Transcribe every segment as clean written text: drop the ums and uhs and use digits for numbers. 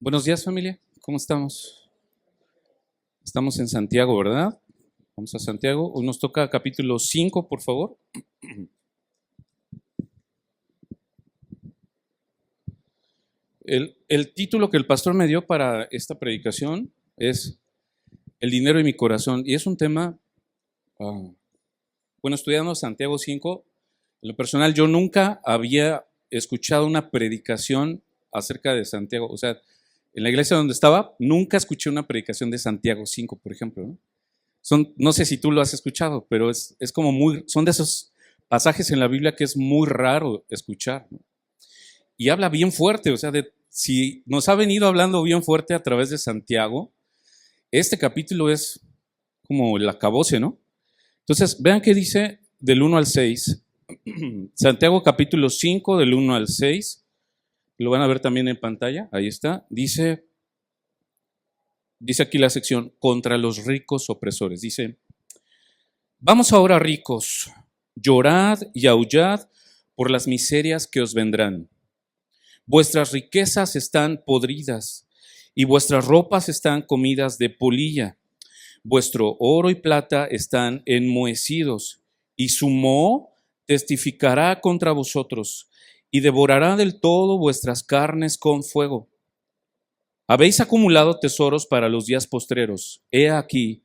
Buenos días, familia. ¿Cómo estamos? Estamos en Santiago, ¿verdad? Vamos a Santiago. Hoy nos toca capítulo 5, por favor. El título que el pastor me dio para esta predicación es El dinero en mi corazón. Y es un tema, estudiando Santiago 5, en lo personal yo nunca había escuchado una predicación acerca de Santiago. O sea, en la iglesia donde estaba, nunca escuché una predicación de Santiago 5, por ejemplo, ¿no? No sé si tú lo has escuchado, pero es como son de esos pasajes en la Biblia que es muy raro escuchar, ¿no? Y habla bien fuerte, o sea, si nos ha venido hablando bien fuerte a través de Santiago, este capítulo es como el acabose, ¿no? Entonces, vean qué dice del 1 al 6. Santiago capítulo 5, del 1 al 6. Lo van a ver también en pantalla, ahí está. Dice aquí la sección contra los ricos opresores. Dice: vamos ahora, ricos, llorad y aullad por las miserias que os vendrán. Vuestras riquezas están podridas y vuestras ropas están comidas de polilla. Vuestro oro y plata están enmohecidos, y su moho testificará contra vosotros y devorará del todo vuestras carnes con fuego. Habéis acumulado tesoros para los días postreros. He aquí,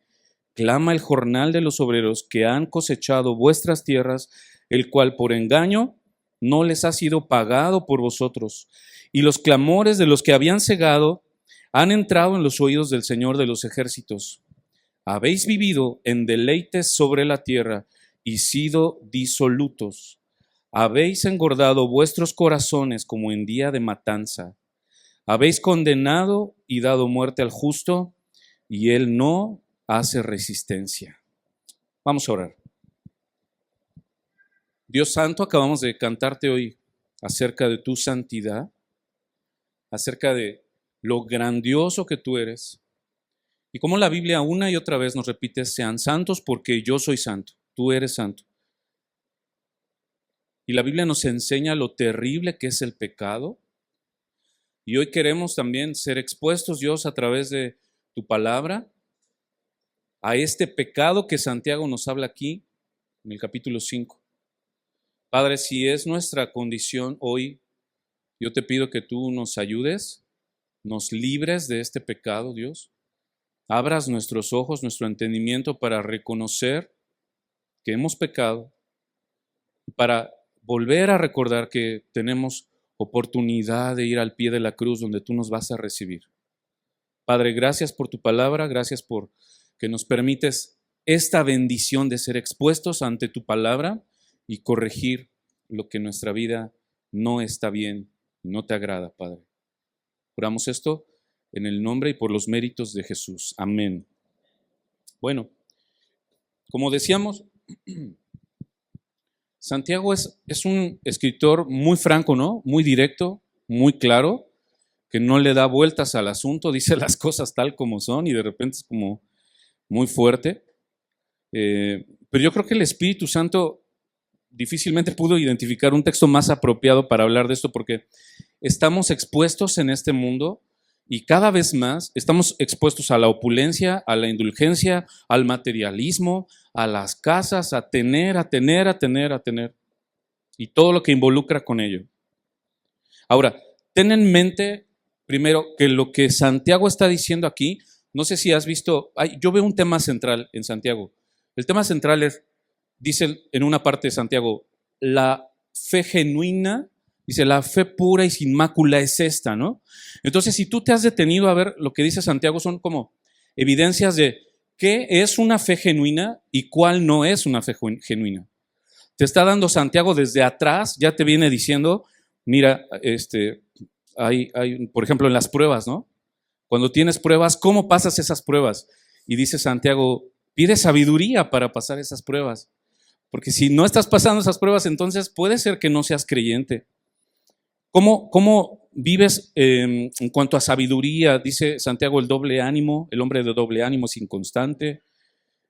clama el jornal de los obreros que han cosechado vuestras tierras, el cual por engaño no les ha sido pagado por vosotros. Y los clamores de los que habían cegado han entrado en los oídos del Señor de los ejércitos. Habéis vivido en deleites sobre la tierra y sido disolutos. Habéis engordado vuestros corazones como en día de matanza. Habéis condenado y dado muerte al justo, y él no hace resistencia. Vamos a orar. Dios Santo, acabamos de cantarte hoy acerca de tu santidad, acerca de lo grandioso que tú eres, y cómo la Biblia una y otra vez nos repite: sean santos porque yo soy santo, tú eres santo. Y la Biblia nos enseña lo terrible que es el pecado, y hoy queremos también ser expuestos, Dios, a través de tu palabra, a este pecado que Santiago nos habla aquí en el capítulo 5. Padre, si es nuestra condición hoy, yo te pido que tú nos ayudes, nos libres de este pecado, Dios. Abras nuestros ojos, nuestro entendimiento para reconocer que hemos pecado, para volver a recordar que tenemos oportunidad de ir al pie de la cruz donde tú nos vas a recibir. Padre, gracias por tu palabra, gracias por que nos permites esta bendición de ser expuestos ante tu palabra y corregir lo que en nuestra vida no está bien, no te agrada, Padre. Oramos esto en el nombre y por los méritos de Jesús. Amén. Bueno, como decíamos, Santiago es un escritor muy franco, ¿no? Muy directo, muy claro, que no le da vueltas al asunto, dice las cosas tal como son y de repente es como muy fuerte. Pero yo creo que el Espíritu Santo difícilmente pudo identificar un texto más apropiado para hablar de esto, porque estamos expuestos en este mundo y cada vez más estamos expuestos a la opulencia, a la indulgencia, al materialismo, a las casas, a tener, y todo lo que involucra con ello. Ahora, ten en mente primero que lo que Santiago está diciendo aquí, no sé si has visto, yo veo un tema central en Santiago. El tema central es, dice en una parte de Santiago, la fe genuina, dice, la fe pura y sin mácula es esta, ¿no? Entonces, si tú te has detenido a ver lo que dice Santiago, son como evidencias de qué es una fe genuina y cuál no es una fe genuina. Te está dando Santiago desde atrás, ya te viene diciendo, mira, hay, por ejemplo, en las pruebas, ¿no? Cuando tienes pruebas, ¿cómo pasas esas pruebas? Y dice Santiago, pide sabiduría para pasar esas pruebas. Porque si no estás pasando esas pruebas, entonces puede ser que no seas creyente. ¿Cómo vives en cuanto a sabiduría? Dice Santiago, el doble ánimo, el hombre de doble ánimo es inconstante,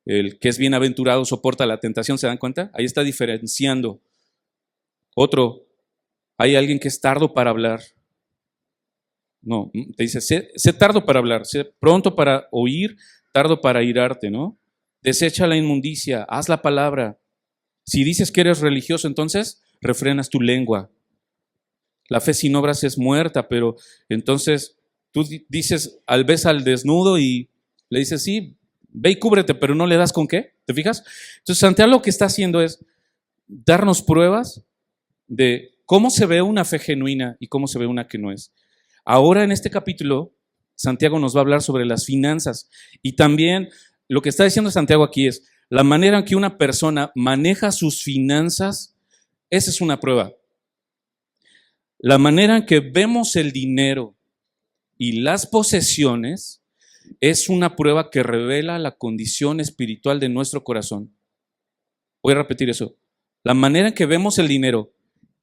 el que es bienaventurado soporta la tentación, ¿se dan cuenta? Ahí está diferenciando. Otro, hay alguien que es tardo para hablar. No, te dice, sé tardo para hablar, sé pronto para oír, tardo para irarte, ¿no? Desecha la inmundicia, haz la palabra. Si dices que eres religioso, entonces refrenas tu lengua. La fe sin obras es muerta, pero entonces tú dices, ves al desnudo y le dices, sí, ve y cúbrete, pero no le das con qué, ¿te fijas? Entonces Santiago lo que está haciendo es darnos pruebas de cómo se ve una fe genuina y cómo se ve una que no es. Ahora en este capítulo, Santiago nos va a hablar sobre las finanzas y también lo que está diciendo Santiago aquí es la manera en que una persona maneja sus finanzas, esa es una prueba. La manera en que vemos el dinero y las posesiones es una prueba que revela la condición espiritual de nuestro corazón. Voy a repetir eso. La manera en que vemos el dinero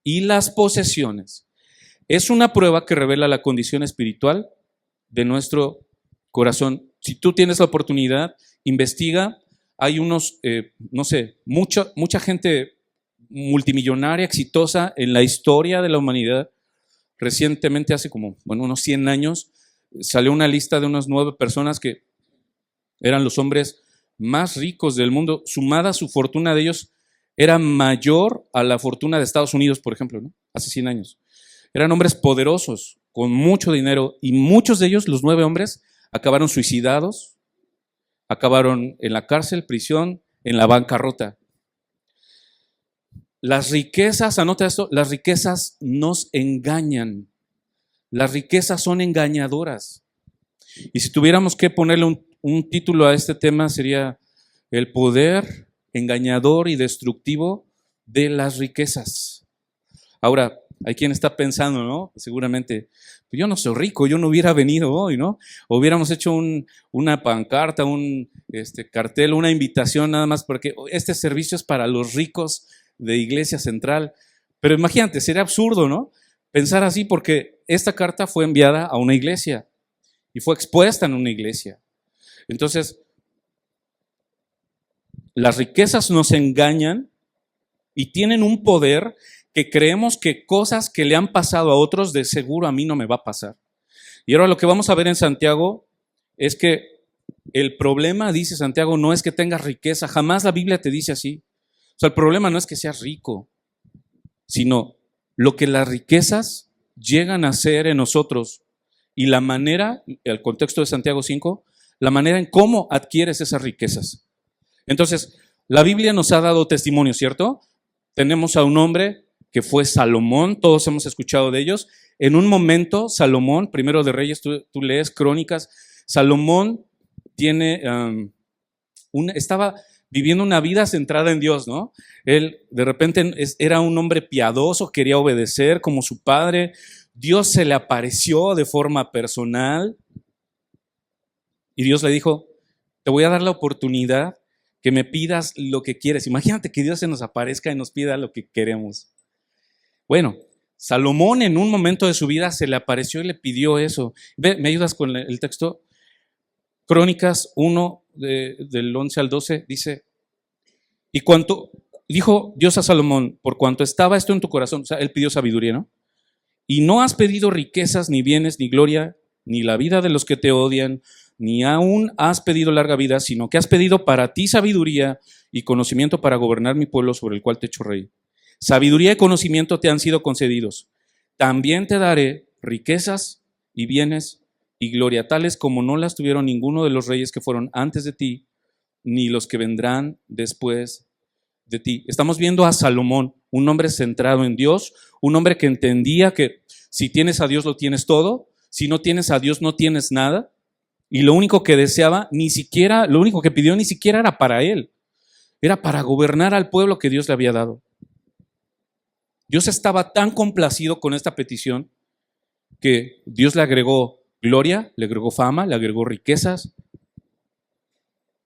y las posesiones es una prueba que revela la condición espiritual de nuestro corazón. Si tú tienes la oportunidad, investiga. Hay unos, mucha gente multimillonaria, exitosa en la historia de la humanidad. Recientemente, hace como unos 100 años, salió una lista de unas 9 personas que eran los hombres más ricos del mundo. Sumada su fortuna de ellos era mayor a la fortuna de Estados Unidos, por ejemplo, ¿no? Hace 100 años. Eran hombres poderosos, con mucho dinero, y muchos de ellos, los 9 hombres, acabaron suicidados, acabaron en la cárcel, prisión, en la bancarrota. Las riquezas, anota esto, las riquezas nos engañan. Las riquezas son engañadoras. Y si tuviéramos que ponerle un título a este tema, sería el poder engañador y destructivo de las riquezas. Ahora, hay quien está pensando, ¿no? Seguramente, pues yo no soy rico, yo no hubiera venido hoy, ¿no? O hubiéramos hecho una pancarta, un cartel, una invitación nada más porque este servicio es para los ricos de Iglesia Central. Pero imagínate, sería absurdo, ¿no? Pensar así porque esta carta fue enviada a una iglesia y fue expuesta en una iglesia. Entonces, las riquezas nos engañan y tienen un poder que creemos que cosas que le han pasado a otros, de seguro a mí no me va a pasar. Y ahora lo que vamos a ver en Santiago es que el problema, dice Santiago, no es que tengas riqueza. Jamás la Biblia te dice así. O sea, el problema no es que seas rico, sino lo que las riquezas llegan a ser en nosotros y la manera, el contexto de Santiago 5, la manera en cómo adquieres esas riquezas. Entonces, la Biblia nos ha dado testimonio, ¿cierto? Tenemos a un hombre que fue Salomón, todos hemos escuchado de ellos. En un momento, Salomón, primero de Reyes, tú lees Crónicas, Salomón estaba viviendo una vida centrada en Dios, ¿no? Él de repente era un hombre piadoso, quería obedecer como su padre. Dios se le apareció de forma personal y Dios le dijo, te voy a dar la oportunidad que me pidas lo que quieres. Imagínate que Dios se nos aparezca y nos pida lo que queremos. Bueno, Salomón en un momento de su vida se le apareció y le pidió eso. Ve, ¿me ayudas con el texto? Crónicas 1, del 11 al 12, dice, y cuanto dijo Dios a Salomón, por cuanto estaba esto en tu corazón, o sea, él pidió sabiduría, ¿no? Y no has pedido riquezas, ni bienes, ni gloria, ni la vida de los que te odian, ni aún has pedido larga vida, sino que has pedido para ti sabiduría y conocimiento para gobernar mi pueblo sobre el cual te he hecho rey. Sabiduría y conocimiento te han sido concedidos. También te daré riquezas y bienes y gloria, tales como no las tuvieron ninguno de los reyes que fueron antes de ti, ni los que vendrán después de ti. Estamos viendo a Salomón, un hombre centrado en Dios, un hombre que entendía que si tienes a Dios lo tienes todo, si no tienes a Dios no tienes nada, y lo único que deseaba, lo único que pidió ni siquiera era para él, era para gobernar al pueblo que Dios le había dado. Dios estaba tan complacido con esta petición que Dios le agregó gloria, le agregó fama, le agregó riquezas.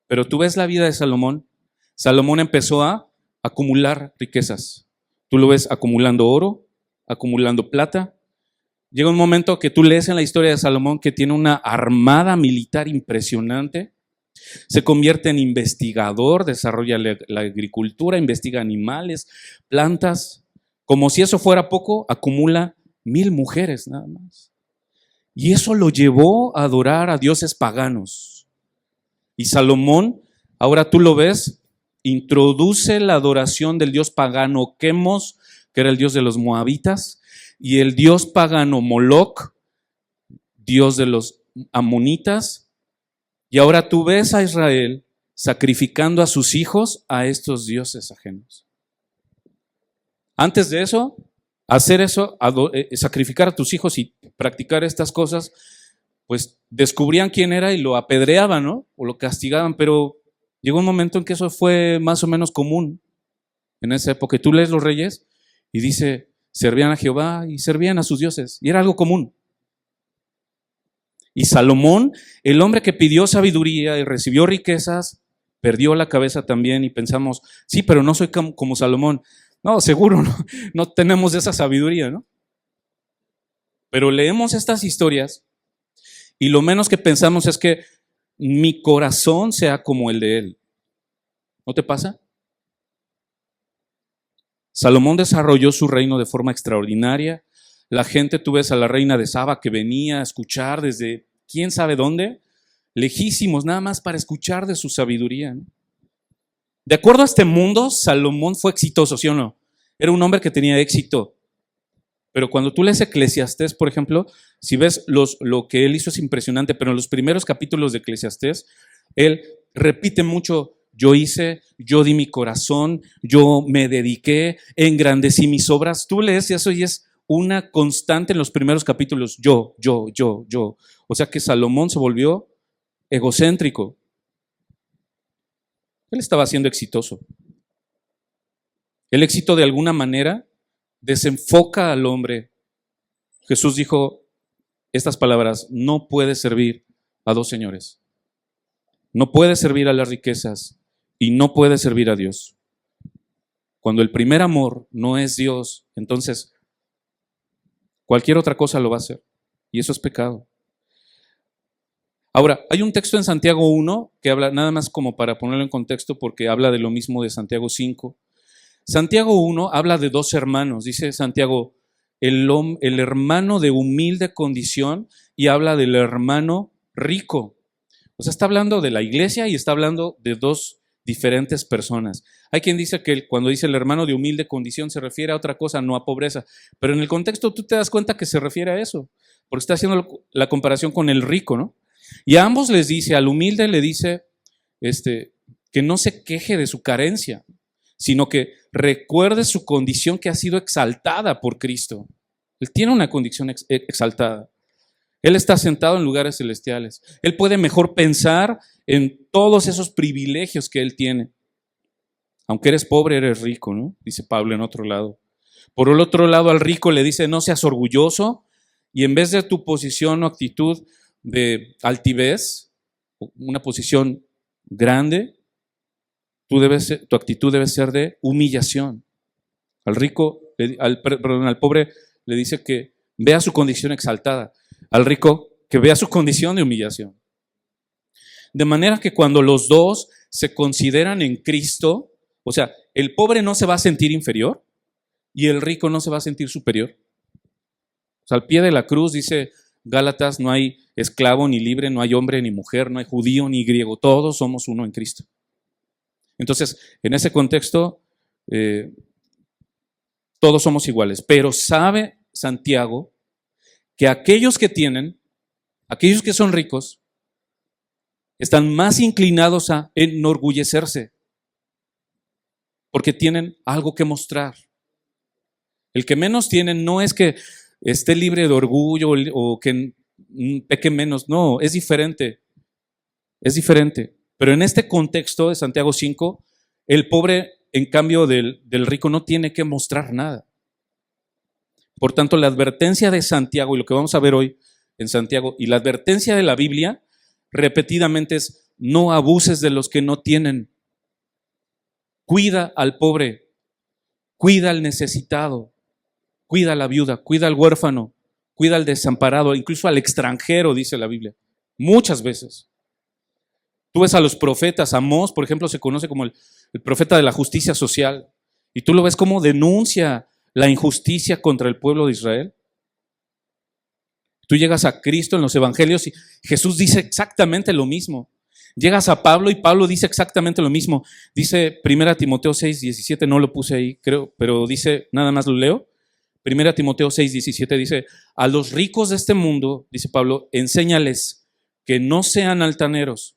Pero tú ves la vida de Salomón. Salomón empezó a acumular riquezas. Tú lo ves acumulando oro, acumulando plata. Llega un momento que tú lees en la historia de Salomón que tiene una armada militar impresionante. Se convierte en investigador, desarrolla la agricultura, investiga animales, plantas. Como si eso fuera poco, acumula 1000 mujeres nada más. Y eso lo llevó a adorar a dioses paganos. Y Salomón, ahora tú lo ves, introduce la adoración del dios pagano Quemos, que era el dios de los moabitas, y el dios pagano Moloc, dios de los amonitas. Y ahora tú ves a Israel sacrificando a sus hijos a estos dioses ajenos. Antes de eso, hacer eso, sacrificar a tus hijos y practicar estas cosas, pues descubrían quién era y lo apedreaban, ¿no? O lo castigaban, pero llegó un momento en que eso fue más o menos común en esa época. Y tú lees los reyes y dice, servían a Jehová y servían a sus dioses. Y era algo común. Y Salomón, el hombre que pidió sabiduría y recibió riquezas, perdió la cabeza también y pensamos, sí, pero no soy como Salomón. No, seguro no tenemos esa sabiduría, ¿no? Pero leemos estas historias y lo menos que pensamos es que mi corazón sea como el de él. ¿No te pasa? Salomón desarrolló su reino de forma extraordinaria. La gente, tú ves a la reina de Saba que venía a escuchar desde quién sabe dónde, lejísimos, nada más para escuchar de su sabiduría, ¿no? De acuerdo a este mundo, Salomón fue exitoso, ¿sí o no? Era un hombre que tenía éxito. Pero cuando tú lees Eclesiastés, por ejemplo, si ves lo que él hizo es impresionante, pero en los primeros capítulos de Eclesiastés, él repite mucho, yo hice, yo di mi corazón, yo me dediqué, engrandecí mis obras. Tú lees eso y es una constante en los primeros capítulos, yo. O sea que Salomón se volvió egocéntrico. Él estaba siendo exitoso. El éxito de alguna manera desenfoca al hombre. Jesús dijo estas palabras, no puedes servir a dos señores. No puedes servir a las riquezas y no puedes servir a Dios. Cuando el primer amor no es Dios, entonces cualquier otra cosa lo va a hacer. Y eso es pecado. Ahora, hay un texto en Santiago 1 que habla, nada más como para ponerlo en contexto, porque habla de lo mismo de Santiago 5. Santiago 1 habla de dos hermanos, dice Santiago, el hermano de humilde condición y habla del hermano rico. O sea, está hablando de la iglesia y está hablando de dos diferentes personas. Hay quien dice que cuando dice el hermano de humilde condición se refiere a otra cosa, no a pobreza. Pero en el contexto tú te das cuenta que se refiere a eso, porque está haciendo la comparación con el rico, ¿no? Y a ambos les dice, al humilde le dice que no se queje de su carencia, sino que recuerde su condición que ha sido exaltada por Cristo. Él tiene una condición exaltada. Él está sentado en lugares celestiales. Él puede mejor pensar en todos esos privilegios que él tiene. Aunque eres pobre, eres rico, ¿no? Dice Pablo en otro lado. Por el otro lado, al rico le dice, no seas orgulloso, y en vez de tu posición o actitud de altivez, una posición grande, tu actitud debe ser de humillación. Al rico, al pobre le dice que vea su condición exaltada. Al rico, que vea su condición de humillación. De manera que cuando los dos se consideran en Cristo, o sea, el pobre no se va a sentir inferior y el rico no se va a sentir superior. O sea, al pie de la cruz dice Gálatas, no hay esclavo ni libre, no hay hombre ni mujer, no hay judío ni griego, todos somos uno en Cristo. Entonces, en ese contexto, todos somos iguales, pero sabe Santiago que aquellos que son ricos, están más inclinados a enorgullecerse, porque tienen algo que mostrar. El que menos tiene no es que esté libre de orgullo o que peque menos, no, es diferente. Es diferente. Pero en este contexto de Santiago 5, el pobre, en cambio del rico, no tiene que mostrar nada. Por tanto, la advertencia de Santiago, y lo que vamos a ver hoy en Santiago, y la advertencia de la Biblia, repetidamente es, no abuses de los que no tienen. Cuida al pobre, cuida al necesitado, cuida a la viuda, cuida al huérfano, cuida al desamparado, incluso al extranjero, dice la Biblia, muchas veces. Tú ves a los profetas, Amós, por ejemplo, se conoce como el profeta de la justicia social, y tú lo ves como denuncia la injusticia contra el pueblo de Israel. Tú llegas a Cristo en los evangelios y Jesús dice exactamente lo mismo. Llegas a Pablo y Pablo dice exactamente lo mismo. Dice 1 Timoteo 6:17, no lo puse ahí, creo, pero dice, nada más lo leo. 1 Timoteo 6:17 dice, a los ricos de este mundo, dice Pablo, enséñales que no sean altaneros,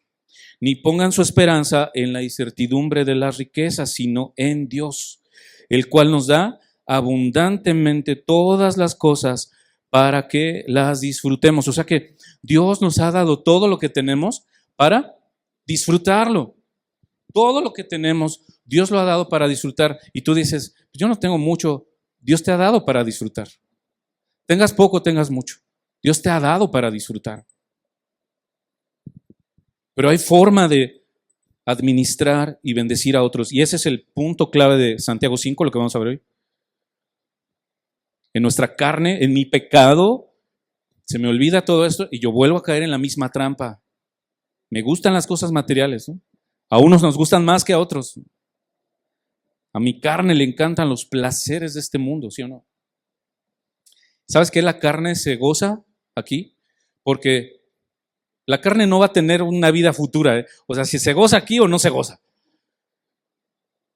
ni pongan su esperanza en la incertidumbre de las riquezas, sino en Dios, el cual nos da abundantemente todas las cosas para que las disfrutemos. O sea que Dios nos ha dado todo lo que tenemos para disfrutarlo. Todo lo que tenemos, Dios lo ha dado para disfrutar. Y tú dices, yo no tengo mucho. Dios te ha dado para disfrutar. Tengas poco, tengas mucho. Dios te ha dado para disfrutar. Pero hay forma de administrar y bendecir a otros. Y ese es el punto clave de Santiago 5, lo que vamos a ver hoy. En nuestra carne, en mi pecado, se me olvida todo esto y yo vuelvo a caer en la misma trampa. Me gustan las cosas materiales, ¿no? A unos nos gustan más que a otros. A mi carne le encantan los placeres de este mundo, ¿sí o no? ¿Sabes qué? La carne se goza aquí porque la carne no va a tener una vida futura, ¿eh? O sea, si se goza aquí o no se goza.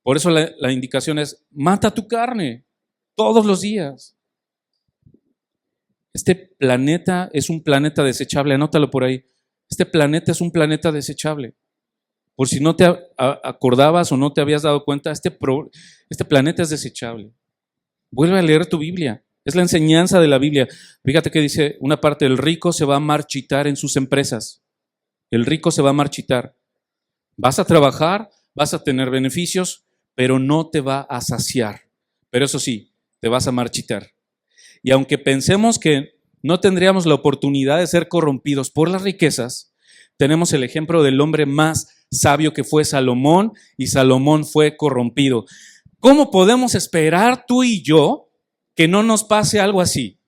Por eso la indicación es, mata tu carne todos los días. Este planeta es un planeta desechable, anótalo por ahí. Este planeta es un planeta desechable. Por si no te acordabas o no te habías dado cuenta, este planeta es desechable. Vuelve a leer tu Biblia. Es la enseñanza de la Biblia. Fíjate que dice una parte, el rico se va a marchitar en sus empresas. El rico se va a marchitar. Vas a trabajar, vas a tener beneficios, pero no te va a saciar. Pero eso sí, te vas a marchitar. Y aunque pensemos que no tendríamos la oportunidad de ser corrompidos por las riquezas, tenemos el ejemplo del hombre más sabio que fue Salomón, y Salomón fue corrompido. ¿Cómo podemos esperar tú y yo que no nos pase algo así?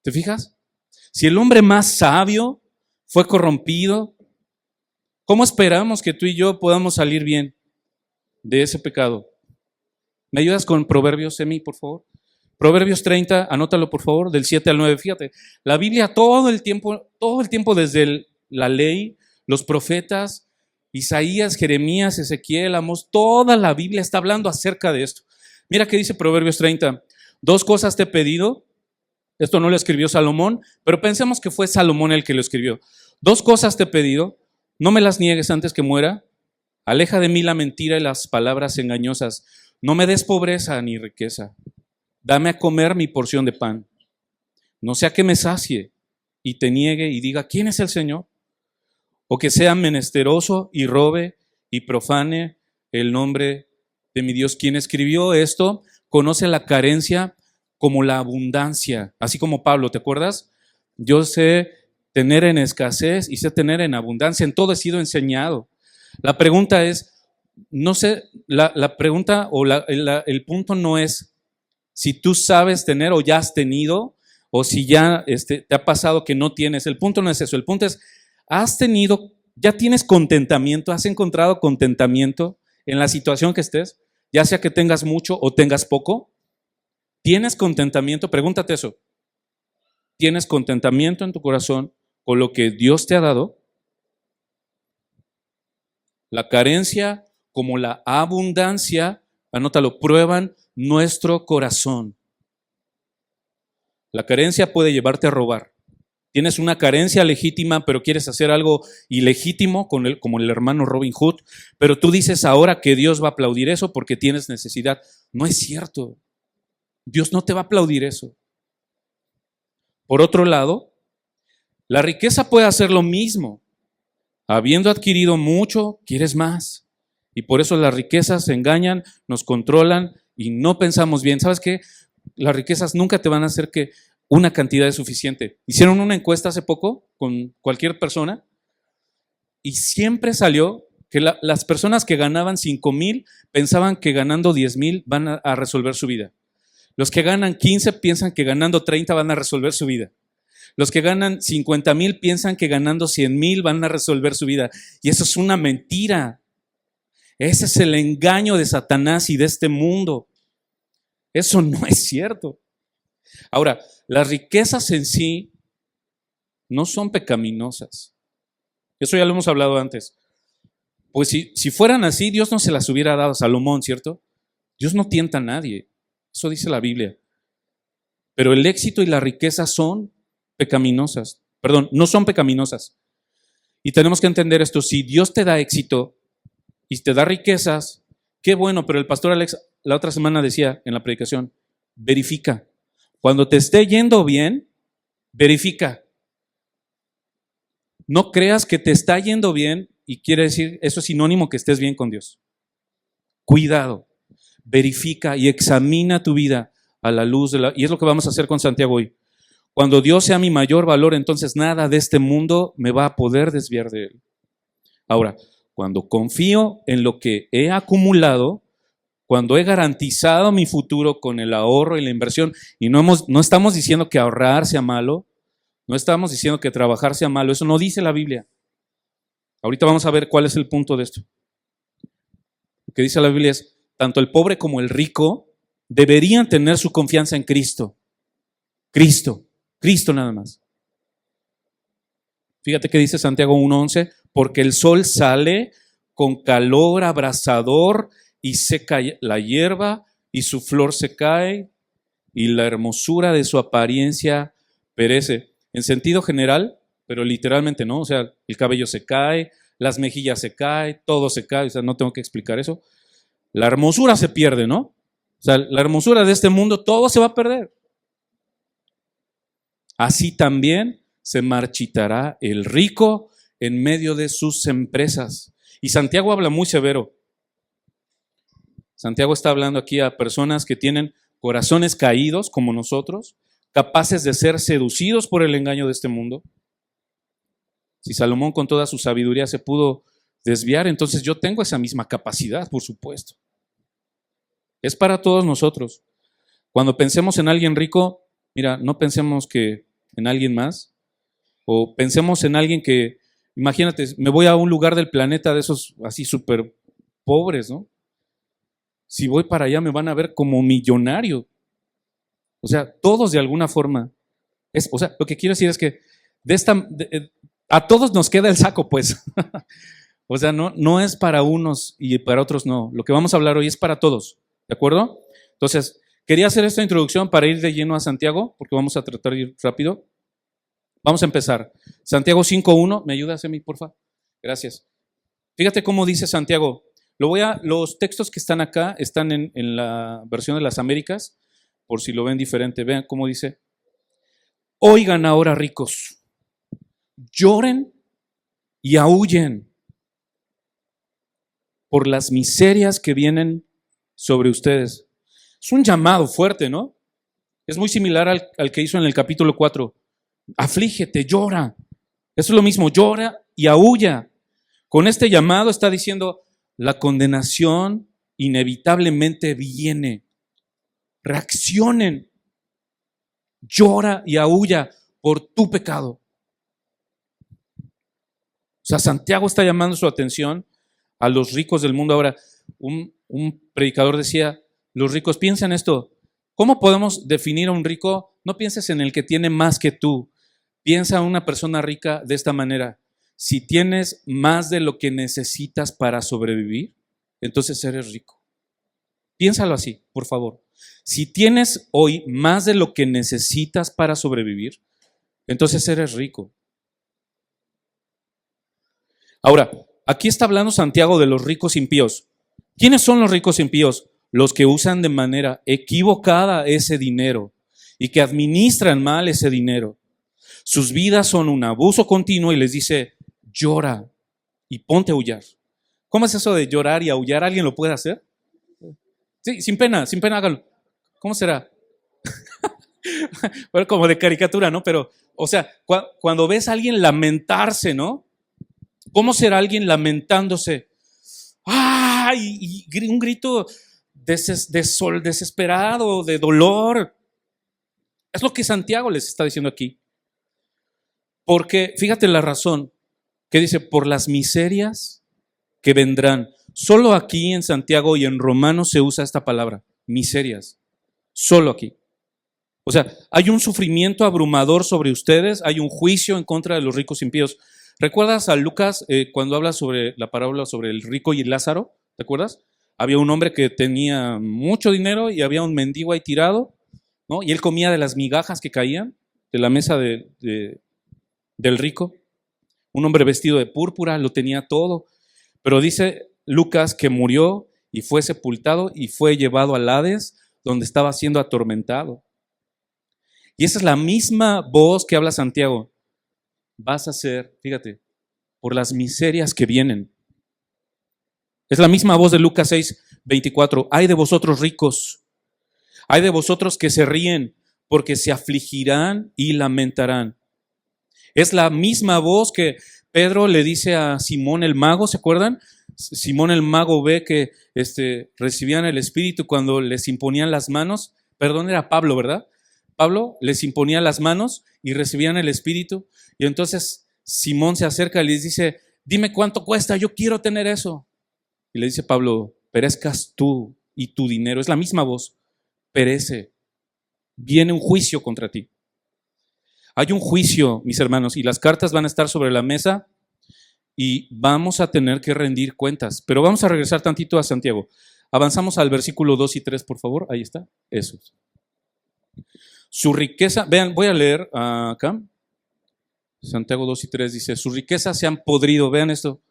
¿Te fijas? Si el hombre más sabio fue corrompido, ¿cómo esperamos que tú y yo podamos salir bien de ese pecado? ¿Me ayudas con Proverbios, Emi, por favor? Proverbios 30, anótalo por favor, del 7 al 9. Fíjate, la Biblia todo el tiempo desde la ley, los profetas, Isaías, Jeremías, Ezequiel, Amós, toda la Biblia está hablando acerca de esto. Mira qué dice Proverbios 30. 2 cosas te he pedido. Esto no lo escribió Salomón, pero pensemos que fue Salomón el que lo escribió. 2 cosas te he pedido, no me las niegues antes que muera. Aleja de mí la mentira y las palabras engañosas. No me des pobreza ni riqueza. Dame a comer mi porción de pan. No sea que me sacie y te niegue y diga, ¿quién es el Señor? O que sea menesteroso y robe y profane el nombre de mi Dios. Quien escribió esto conoce la carencia como la abundancia. Así como Pablo, ¿te acuerdas? Yo sé tener en escasez y sé tener en abundancia. En todo he sido enseñado. La pregunta es, no sé, la pregunta o el punto no es si tú sabes tener o ya has tenido, o si ya te ha pasado que no tienes. El punto no es eso. El punto es, ya tienes contentamiento, has encontrado contentamiento en la situación que estés, ya sea que tengas mucho o tengas poco. ¿Tienes contentamiento? Pregúntate eso. ¿Tienes contentamiento en tu corazón con lo que Dios te ha dado? La carencia como la abundancia, anótalo, prueban nuestro corazón. La carencia puede llevarte a robar. Tienes una carencia legítima, pero quieres hacer algo ilegítimo, como el hermano Robin Hood, pero tú dices ahora que Dios va a aplaudir eso porque tienes necesidad. No es cierto. Dios no te va a aplaudir eso. Por otro lado, la riqueza puede hacer lo mismo. Habiendo adquirido mucho, quieres más. Y por eso las riquezas se engañan, nos controlan y no pensamos bien. ¿Sabes qué? Las riquezas nunca te van a hacer que una cantidad es suficiente. Hicieron una encuesta hace poco con cualquier persona y siempre salió que las personas que ganaban 5,000 pensaban que ganando 10,000 van a resolver su vida. Los que ganan 15 piensan que ganando 30 van a resolver su vida. Los que ganan 50,000 piensan que ganando 100,000 van a resolver su vida. Y eso es una mentira. Ese es el engaño de Satanás y de este mundo. Eso no es cierto. Ahora, las riquezas en sí no son pecaminosas. Eso ya lo hemos hablado antes. Pues si fueran así, Dios no se las hubiera dado a Salomón, ¿cierto? Dios no tienta a nadie. Eso dice la Biblia. Pero el éxito y la riqueza son pecaminosas. Perdón, no son pecaminosas. Y tenemos que entender esto. Si Dios te da éxito y te da riquezas, qué bueno, pero el pastor Alex la otra semana decía en la predicación, verifica. Cuando te esté yendo bien, verifica. No creas que te está yendo bien y quiere decir, eso es sinónimo que estés bien con Dios. Cuidado, verifica y examina tu vida a la luz de y es lo que vamos a hacer con Santiago hoy. Cuando Dios sea mi mayor valor, entonces nada de este mundo me va a poder desviar de Él. Ahora, cuando confío en lo que he acumulado, cuando he garantizado mi futuro con el ahorro y la inversión, y no estamos diciendo que ahorrar sea malo, no estamos diciendo que trabajar sea malo, eso no dice la Biblia. Ahorita vamos a ver cuál es el punto de esto. Lo que dice la Biblia es, tanto el pobre como el rico deberían tener su confianza en Cristo. Cristo nada más. Fíjate que dice Santiago 1:11, porque el sol sale con calor abrasador y seca la hierba y su flor se cae y la hermosura de su apariencia perece. En sentido general, pero literalmente no, o sea, el cabello se cae, las mejillas se caen, todo se cae, o sea, no tengo que explicar eso. La hermosura se pierde, ¿no? O sea, la hermosura de este mundo, todo se va a perder. Así también se marchitará el rico en medio de sus empresas. Y Santiago habla muy severo. Santiago está hablando aquí a personas que tienen corazones caídos como nosotros, capaces de ser seducidos por el engaño de este mundo. Si Salomón con toda su sabiduría se pudo desviar, entonces yo tengo esa misma capacidad, por supuesto. Es para todos nosotros. Cuando pensemos en alguien rico, mira, no pensemos que en alguien más, o pensemos en alguien que, imagínate, me voy a un lugar del planeta de esos así súper pobres, ¿no? Si voy para allá me van a ver como millonario. O sea, todos de alguna forma. O sea, lo que quiero decir es que a todos nos queda el saco, pues. O sea, no es para unos y para otros no. Lo que vamos a hablar hoy es para todos, ¿de acuerdo? Entonces, quería hacer esta introducción para ir de lleno a Santiago, porque vamos a tratar de ir rápido. Vamos a empezar. Santiago 5:1, ¿me ayudas, Emi, porfa? Gracias. Fíjate cómo dice Santiago. Los textos que están acá están en la versión de las Américas, por si lo ven diferente. Vean cómo dice. Oigan ahora, ricos, lloren y aúllen por las miserias que vienen sobre ustedes. Es un llamado fuerte, ¿no? Es muy similar al que hizo en el capítulo 4. Aflígete, llora. Eso es lo mismo, llora y aúlla. Con este llamado está diciendo, la condenación inevitablemente viene. Reaccionen. Llora y aúlla por tu pecado. O sea, Santiago está llamando su atención a los ricos del mundo. Ahora, un predicador decía, los ricos, piensan esto. ¿Cómo podemos definir a un rico? No pienses en el que tiene más que tú. Piensa en una persona rica de esta manera. Si tienes más de lo que necesitas para sobrevivir, entonces eres rico. Piénsalo así, por favor. Si tienes hoy más de lo que necesitas para sobrevivir, entonces eres rico. Ahora, aquí está hablando Santiago de los ricos impíos. ¿Quiénes son los ricos impíos? Los que usan de manera equivocada ese dinero y que administran mal ese dinero. Sus vidas son un abuso continuo y les dice, llora y ponte a aullar. ¿Cómo es eso de llorar y aullar? ¿Alguien lo puede hacer? Sí, sin pena hágalo. ¿Cómo será? Bueno, como de caricatura, ¿no? Pero, o sea, cuando ves a alguien lamentarse, ¿no? ¿Cómo será alguien lamentándose? ¡Ay! Y un grito desesperado, de dolor. Es lo que Santiago les está diciendo aquí. Porque, fíjate la razón, que dice, por las miserias que vendrán. Solo aquí en Santiago y en Romanos se usa esta palabra, miserias. Solo aquí. O sea, hay un sufrimiento abrumador sobre ustedes, hay un juicio en contra de los ricos impíos. ¿Recuerdas a Lucas cuando habla sobre la parábola sobre el rico y Lázaro? ¿Te acuerdas? Había un hombre que tenía mucho dinero y había un mendigo ahí tirado, ¿no? Y él comía de las migajas que caían de la mesa del rico. Un hombre vestido de púrpura, lo tenía todo. Pero dice Lucas que murió y fue sepultado y fue llevado al Hades, donde estaba siendo atormentado. Y esa es la misma voz que habla Santiago. Vas a ser, fíjate, por las miserias que vienen. Es la misma voz de Lucas 6:24. Ay de vosotros ricos, ay de vosotros que se ríen, porque se afligirán y lamentarán. Es la misma voz que Pedro le dice a Simón el mago, ¿se acuerdan? Simón el mago ve que recibían el Espíritu cuando les imponían las manos. Perdón, era Pablo, ¿verdad? Pablo les imponía las manos y recibían el Espíritu. Y entonces Simón se acerca y les dice, dime cuánto cuesta, yo quiero tener eso. Y le dice Pablo, perezcas tú y tu dinero. Es la misma voz, perece. Viene un juicio contra ti. Hay un juicio, mis hermanos, y las cartas van a estar sobre la mesa y vamos a tener que rendir cuentas. Pero vamos a regresar tantito a Santiago. Avanzamos al versículo 2 y 3, por favor. Ahí está. Eso. Su riqueza, vean, voy a leer acá. Santiago 2 y 3 dice, sus riquezas se han podrido, vean esto,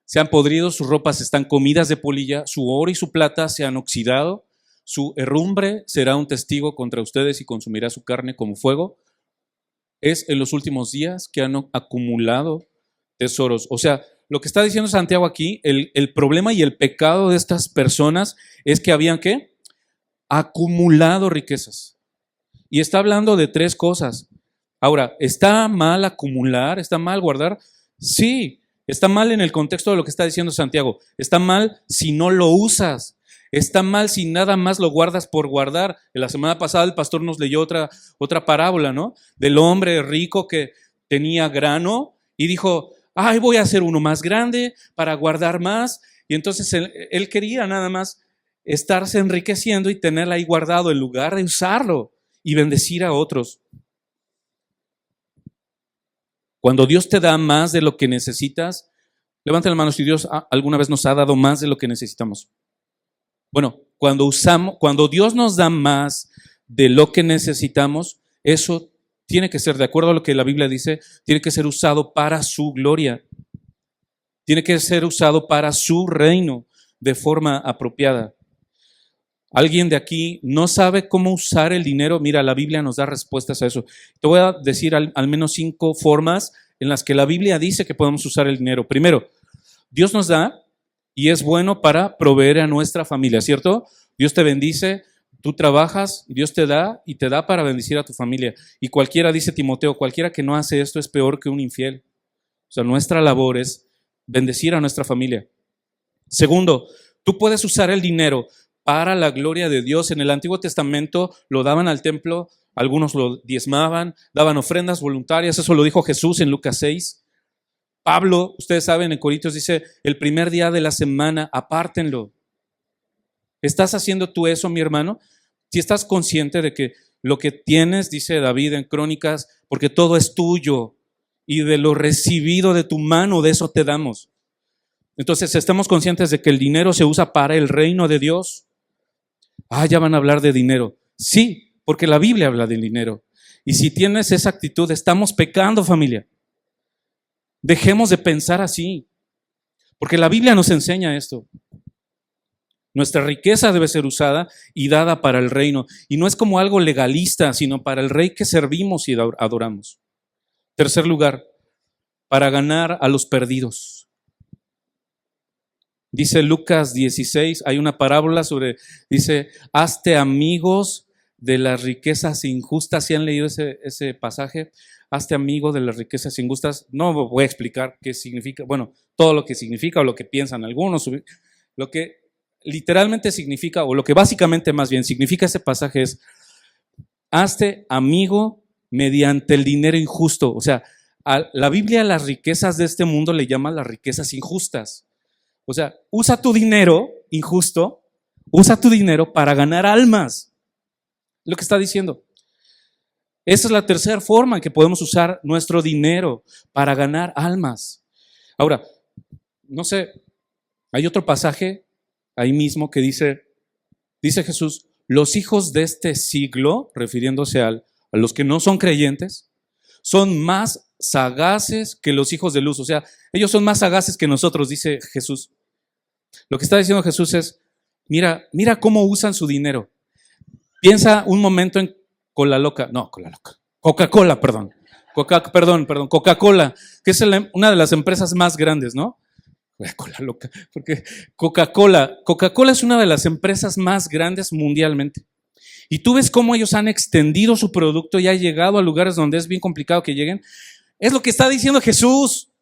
se han podrido, sus ropas están comidas de polilla, su oro y su plata se han oxidado, su herrumbre será un testigo contra ustedes y consumirá su carne como fuego. Es en los últimos días que han acumulado tesoros. O sea, lo que está diciendo Santiago aquí, el problema y el pecado de estas personas es que habían, ¿qué? Acumulado riquezas. Y está hablando de tres cosas. Ahora, ¿está mal acumular? ¿Está mal guardar? Sí, está mal en el contexto de lo que está diciendo Santiago. Está mal si no lo usas. Está mal si nada más lo guardas por guardar. En la semana pasada el pastor nos leyó otra parábola, ¿no? Del hombre rico que tenía grano y dijo, ay, voy a hacer uno más grande para guardar más. Y entonces él quería nada más estarse enriqueciendo y tenerlo ahí guardado en lugar de usarlo y bendecir a otros. Cuando Dios te da más de lo que necesitas, levanta la mano si Dios alguna vez nos ha dado más de lo que necesitamos. Bueno, cuando Dios nos da más de lo que necesitamos, eso tiene que ser, de acuerdo a lo que la Biblia dice, tiene que ser usado para su gloria. Tiene que ser usado para su reino de forma apropiada. ¿Alguien de aquí no sabe cómo usar el dinero? Mira, la Biblia nos da respuestas a eso. Te voy a decir al menos 5 formas en las que la Biblia dice que podemos usar el dinero. Primero, Dios nos da y es bueno para proveer a nuestra familia, ¿cierto? Dios te bendice, tú trabajas, Dios te da y te da para bendecir a tu familia. Y cualquiera, dice Timoteo, cualquiera que no hace esto es peor que un infiel. O sea, nuestra labor es bendecir a nuestra familia. Segundo, tú puedes usar el dinero para la gloria de Dios. En el Antiguo Testamento lo daban al templo, algunos lo diezmaban, daban ofrendas voluntarias, eso lo dijo Jesús en Lucas 6. Pablo, ustedes saben, en Corintios dice, el primer día de la semana, apártenlo. ¿Estás haciendo tú eso, mi hermano? Si estás consciente de que lo que tienes, dice David en Crónicas, porque todo es tuyo y de lo recibido de tu mano, de eso te damos. Entonces, estamos conscientes de que el dinero se usa para el reino de Dios. Ya van a hablar de dinero. Sí, porque la Biblia habla del dinero. Y si tienes esa actitud, estamos pecando, familia. Dejemos de pensar así, porque la Biblia nos enseña esto. Nuestra riqueza debe ser usada y dada para el reino. Y no es como algo legalista, sino para el rey que servimos y adoramos. Tercer lugar, para ganar a los perdidos. Dice Lucas 16, hay una parábola dice, hazte amigos de las riquezas injustas. ¿Sí han leído ese pasaje? Hazte amigo de las riquezas injustas. No voy a explicar qué significa, bueno, todo lo que significa o lo que piensan algunos. Lo que literalmente significa, o lo que básicamente más bien significa ese pasaje es, hazte amigo mediante el dinero injusto. O sea, a la Biblia las riquezas de este mundo le llama las riquezas injustas. O sea, usa tu dinero injusto, usa tu dinero para ganar almas. Lo que está diciendo. Esa es la tercera forma en que podemos usar nuestro dinero para ganar almas. Ahora, no sé, hay otro pasaje ahí mismo que dice Jesús, los hijos de este siglo, refiriéndose a los que no son creyentes, son más sagaces que los hijos de luz. O sea, ellos son más sagaces que nosotros, dice Jesús. Lo que está diciendo Jesús es, mira cómo usan su dinero. Piensa un momento en Coca-Cola, perdón. Coca-Cola, que es una de las empresas más grandes, ¿no? Cola loca, porque Coca-Cola es una de las empresas más grandes mundialmente. Y tú ves cómo ellos han extendido su producto y ha llegado a lugares donde es bien complicado que lleguen. Es lo que está diciendo Jesús.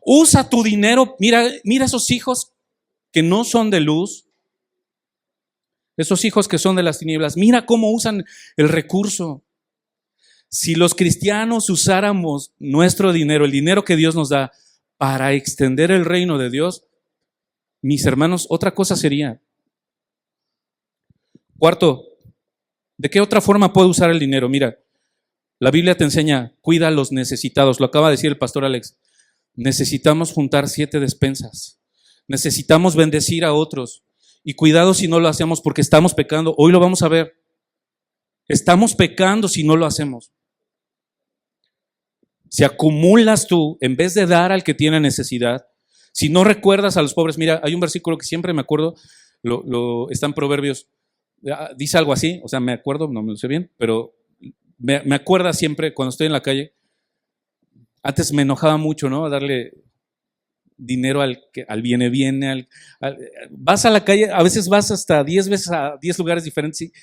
Usa tu dinero. Mira esos hijos que no son de luz, esos hijos que son de las tinieblas. Mira cómo usan el recurso. Si los cristianos usáramos nuestro dinero, el dinero que Dios nos da, para extender el reino de Dios, mis hermanos, otra cosa sería. Cuarto, ¿de qué otra forma puedo usar el dinero? Mira, la Biblia te enseña, cuida a los necesitados. Lo acaba de decir el pastor Alex. Necesitamos juntar 7 despensas. Necesitamos bendecir a otros. Y cuidado si no lo hacemos porque estamos pecando. Hoy lo vamos a ver. Estamos pecando si no lo hacemos. Si acumulas tú, en vez de dar al que tiene necesidad, si no recuerdas a los pobres, mira, hay un versículo que siempre me acuerdo, está en Proverbios, dice algo así, o sea, me acuerdo, no me lo sé bien, pero me acuerda siempre cuando estoy en la calle. Antes me enojaba mucho, ¿no? Darle dinero al viene, vas a la calle, a veces vas hasta 10 veces a 10 lugares diferentes y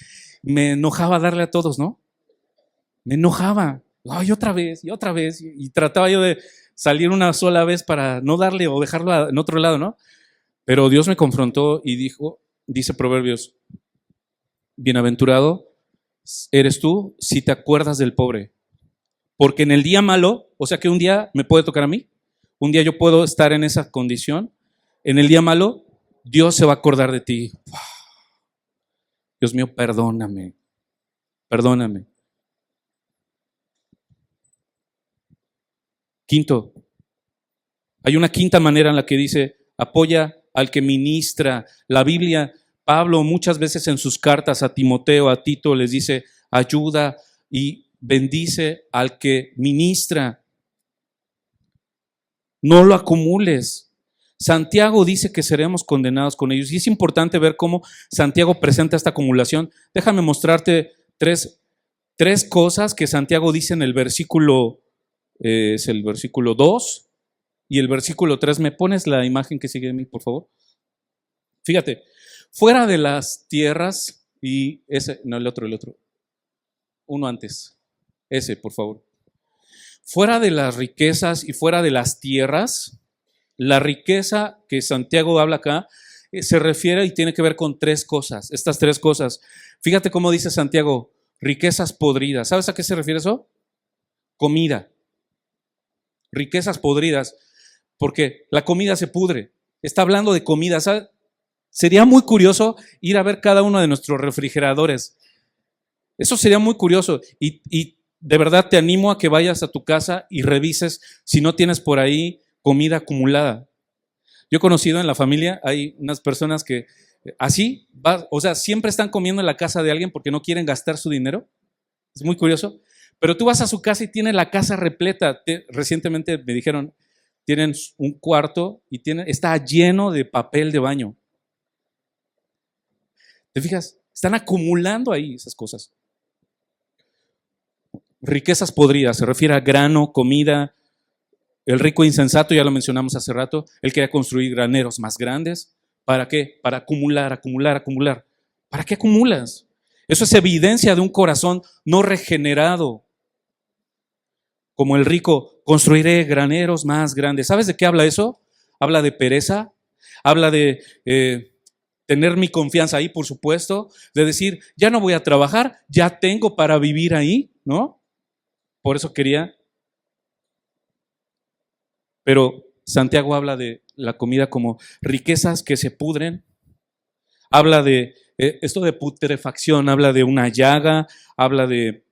me enojaba darle a todos, ¿no? Me enojaba. Ay, otra vez, y trataba yo de salir una sola vez para no darle o dejarlo en otro lado, ¿no? Pero Dios me confrontó y dice Proverbios, bienaventurado eres tú si te acuerdas del pobre, porque en el día malo, o sea que un día me puede tocar a mí, un día yo puedo estar en esa condición, en el día malo, Dios se va a acordar de ti. Dios mío, perdóname. Quinto, hay una quinta manera en la que dice, apoya al que ministra. La Biblia, Pablo muchas veces en sus cartas a Timoteo, a Tito, les dice, ayuda y bendice al que ministra. No lo acumules. Santiago dice que seremos condenados con ellos. Y es importante ver cómo Santiago presenta esta acumulación. Déjame mostrarte tres cosas que Santiago dice en el versículo, es el versículo 2 y el versículo 3. ¿Me pones la imagen que sigue de mí, por favor? Fíjate, fuera de las tierras y el otro. Uno antes. Ese, por favor. Fuera de las riquezas y fuera de las tierras, la riqueza que Santiago habla acá se refiere y tiene que ver con 3 cosas. Estas 3 cosas. Fíjate cómo dice Santiago, riquezas podridas. ¿Sabes a qué se refiere eso? Comida. Riquezas podridas, porque la comida se pudre. Está hablando de comida. ¿Sabes? Sería muy curioso ir a ver cada uno de nuestros refrigeradores. Eso sería muy curioso. Y de verdad te animo a que vayas a tu casa y revises si no tienes por ahí comida acumulada. Yo he conocido en la familia, hay unas personas que así, o sea, siempre están comiendo en la casa de alguien porque no quieren gastar su dinero. Es muy curioso. Pero tú vas a su casa y tiene la casa repleta. Recientemente me dijeron, tienen un cuarto y está lleno de papel de baño. ¿Te fijas? Están acumulando ahí esas cosas. Riquezas podridas, se refiere a grano, comida. El rico insensato, ya lo mencionamos hace rato, él quería construir graneros más grandes. ¿Para qué? Para acumular. ¿Para qué acumulas? Eso es evidencia de un corazón no regenerado. Como el rico, construiré graneros más grandes. ¿Sabes de qué habla eso? Habla de pereza, habla de tener mi confianza ahí, por supuesto, de decir, ya no voy a trabajar, ya tengo para vivir ahí, ¿no? Por eso quería. Pero Santiago habla de la comida como riquezas que se pudren. Habla de esto de putrefacción, habla de una llaga, habla de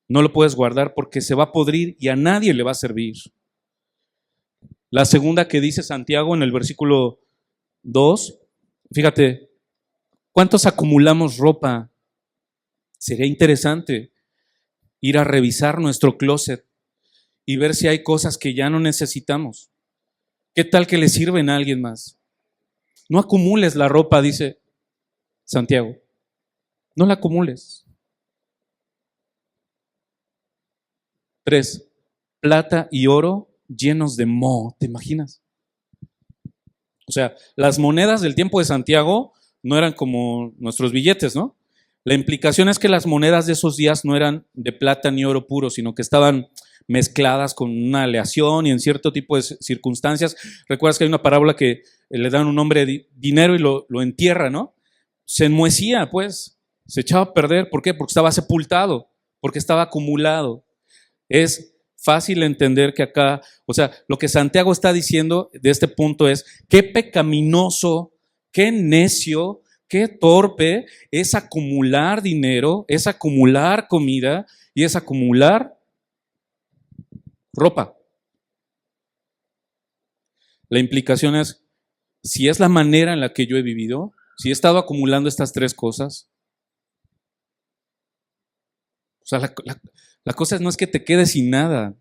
No lo puedes guardar porque se va a podrir y a nadie le va a servir. La segunda que dice Santiago en el versículo 2, fíjate, ¿cuántos acumulamos ropa? Sería interesante ir a revisar nuestro closet y ver si hay cosas que ya no necesitamos. ¿Qué tal que le sirven a alguien más? No acumules la ropa, dice Santiago. No la acumules. 3, plata y oro llenos de moho. ¿Te imaginas? O sea, las monedas del tiempo de Santiago no eran como nuestros billetes, ¿no? La implicación es que las monedas de esos días no eran de plata ni oro puro, sino que estaban mezcladas con una aleación y en cierto tipo de circunstancias. Recuerdas que hay una parábola que le dan un nombre de dinero y lo entierra, ¿no? Se enmohecía, pues, se echaba a perder. ¿Por qué? Porque estaba sepultado, porque estaba acumulado. Es fácil entender que acá, o sea, lo que Santiago está diciendo de este punto es, qué pecaminoso, qué necio, qué torpe es acumular dinero, es acumular comida y es acumular ropa. La implicación es, si es la manera en la que yo he vivido, si he estado acumulando estas tres cosas, o sea, la cosa no es que te quedes sin nada,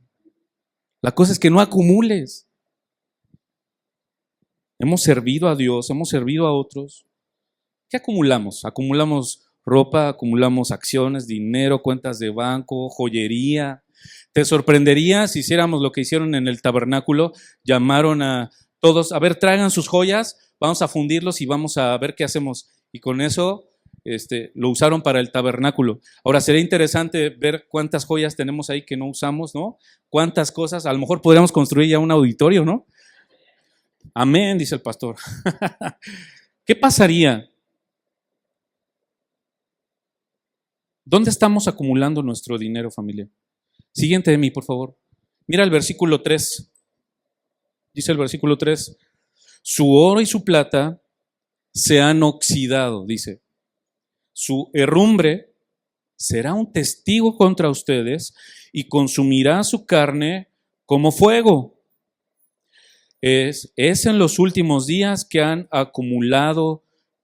la cosa es que no acumules. Hemos servido a Dios, hemos servido a otros. ¿Qué acumulamos? Acumulamos ropa, acumulamos acciones, dinero, cuentas de banco, joyería. Te sorprendería si hiciéramos lo que hicieron en el tabernáculo. Llamaron a todos, a ver, traigan sus joyas, vamos a fundirlos y vamos a ver qué hacemos. Y con eso lo usaron para el tabernáculo. Ahora, sería interesante ver cuántas joyas tenemos ahí que no usamos, ¿no? Cuántas cosas, a lo mejor podríamos construir ya un auditorio, ¿no? Amén, dice el pastor. ¿Qué pasaría? ¿Dónde estamos acumulando nuestro dinero, familia? Siguiente de mí, por favor. Mira el versículo 3. Dice el versículo 3. Su oro y su plata se han oxidado, dice. Su herrumbre será un testigo contra ustedes y consumirá su carne como fuego. Es en los últimos días que han acumulado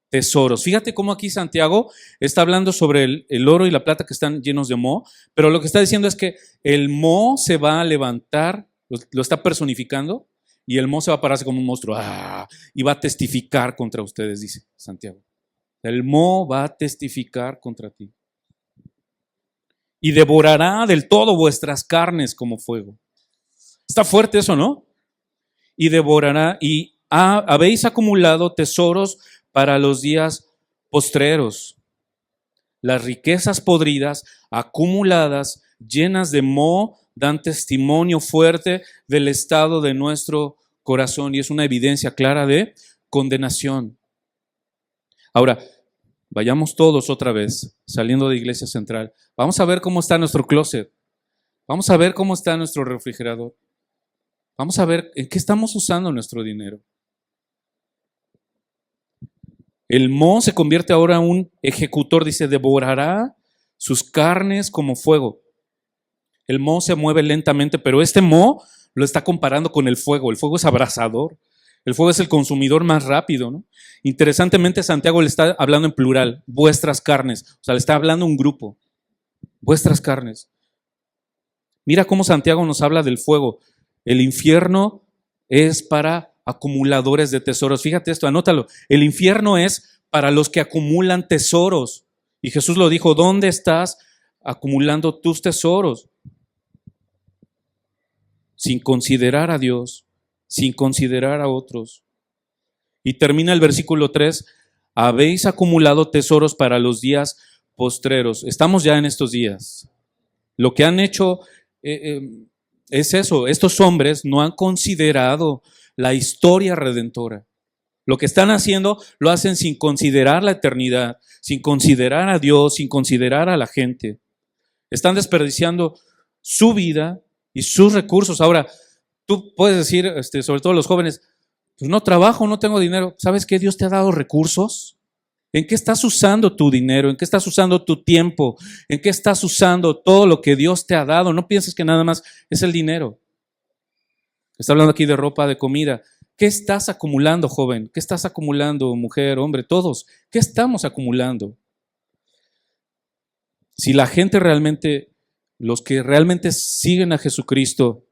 tesoros. Fíjate cómo aquí Santiago está hablando sobre el oro y la plata que están llenos de moho, pero lo que está diciendo es que el moho se va a levantar, lo está personificando, y el moho se va a pararse como un monstruo y va a testificar contra ustedes, dice Santiago. El moho va a testificar contra ti. Y devorará del todo vuestras carnes como fuego. Está fuerte eso, ¿no? Y devorará, y habéis acumulado tesoros para los días postreros. Las riquezas podridas, acumuladas, llenas de moho, dan testimonio fuerte del estado de nuestro corazón y es una evidencia clara de condenación. Ahora, vayamos todos otra vez, saliendo de Iglesia Central. Vamos a ver cómo está nuestro closet. Vamos a ver cómo está nuestro refrigerador. Vamos a ver en qué estamos usando nuestro dinero. El moho se convierte ahora en un ejecutor, dice, devorará sus carnes como fuego. El moho se mueve lentamente, pero este moho lo está comparando con el fuego. El fuego es abrasador. El fuego es el consumidor más rápido, ¿no? Interesantemente, Santiago le está hablando en plural, vuestras carnes. O sea, le está hablando a un grupo. Vuestras carnes. Mira cómo Santiago nos habla del fuego. El infierno es para acumuladores de tesoros. Fíjate esto, anótalo. El infierno es para los que acumulan tesoros. Y Jesús lo dijo, ¿dónde estás acumulando tus tesoros? Sin considerar a Dios, sin considerar a otros. Y termina el versículo 3, habéis acumulado tesoros para los días postreros. Estamos ya en estos días. Lo que han hecho es eso, estos hombres no han considerado la historia redentora. Lo que están haciendo lo hacen sin considerar la eternidad, sin considerar a Dios, sin considerar a la gente. Están desperdiciando su vida y sus recursos. Ahora, tú puedes decir, sobre todo los jóvenes, pues no trabajo, no tengo dinero. ¿Sabes qué? Dios te ha dado recursos. ¿En qué estás usando tu dinero? ¿En qué estás usando tu tiempo? ¿En qué estás usando todo lo que Dios te ha dado? No pienses que nada más es el dinero. Está hablando aquí de ropa, de comida. ¿Qué estás acumulando, joven? ¿Qué estás acumulando, mujer, hombre? Todos. ¿Qué estamos acumulando? Si la gente realmente, los que realmente siguen a Jesucristo,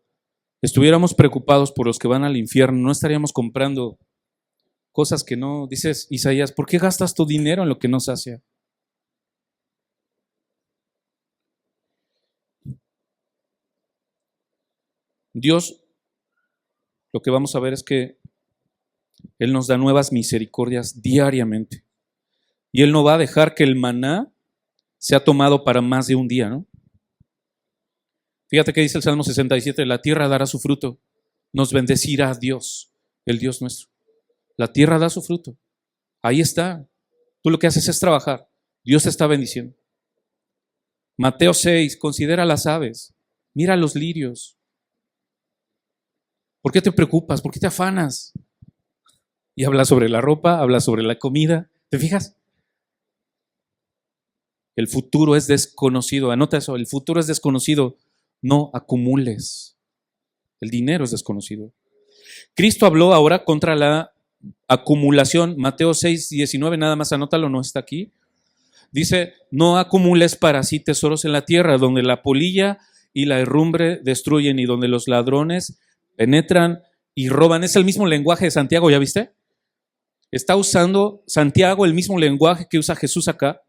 estuviéramos preocupados por los que van al infierno, no estaríamos comprando cosas que no. Dices, Isaías, ¿por qué gastas tu dinero en lo que no sacia? Dios, lo que vamos a ver es que Él nos da nuevas misericordias diariamente. Y Él no va a dejar que el maná sea tomado para más de un día, ¿no? Fíjate que dice el Salmo 67, la tierra dará su fruto, nos bendecirá Dios, el Dios nuestro. La tierra da su fruto. Ahí está. Tú lo que haces es trabajar. Dios te está bendiciendo. Mateo 6, considera las aves. Mira los lirios. ¿Por qué te preocupas? ¿Por qué te afanas? Y habla sobre la ropa, habla sobre la comida. ¿Te fijas? El futuro es desconocido. Anota eso, el futuro es desconocido. No acumules. El dinero es desconocido. Cristo habló ahora contra la acumulación. Mateo 6, 19, nada más anótalo, no está aquí. Dice, no acumules para sí tesoros en la tierra, donde la polilla y la herrumbre destruyen y donde los ladrones penetran y roban. Es el mismo lenguaje de Santiago, ¿ya viste? Está usando Santiago el mismo lenguaje que usa Jesús acá.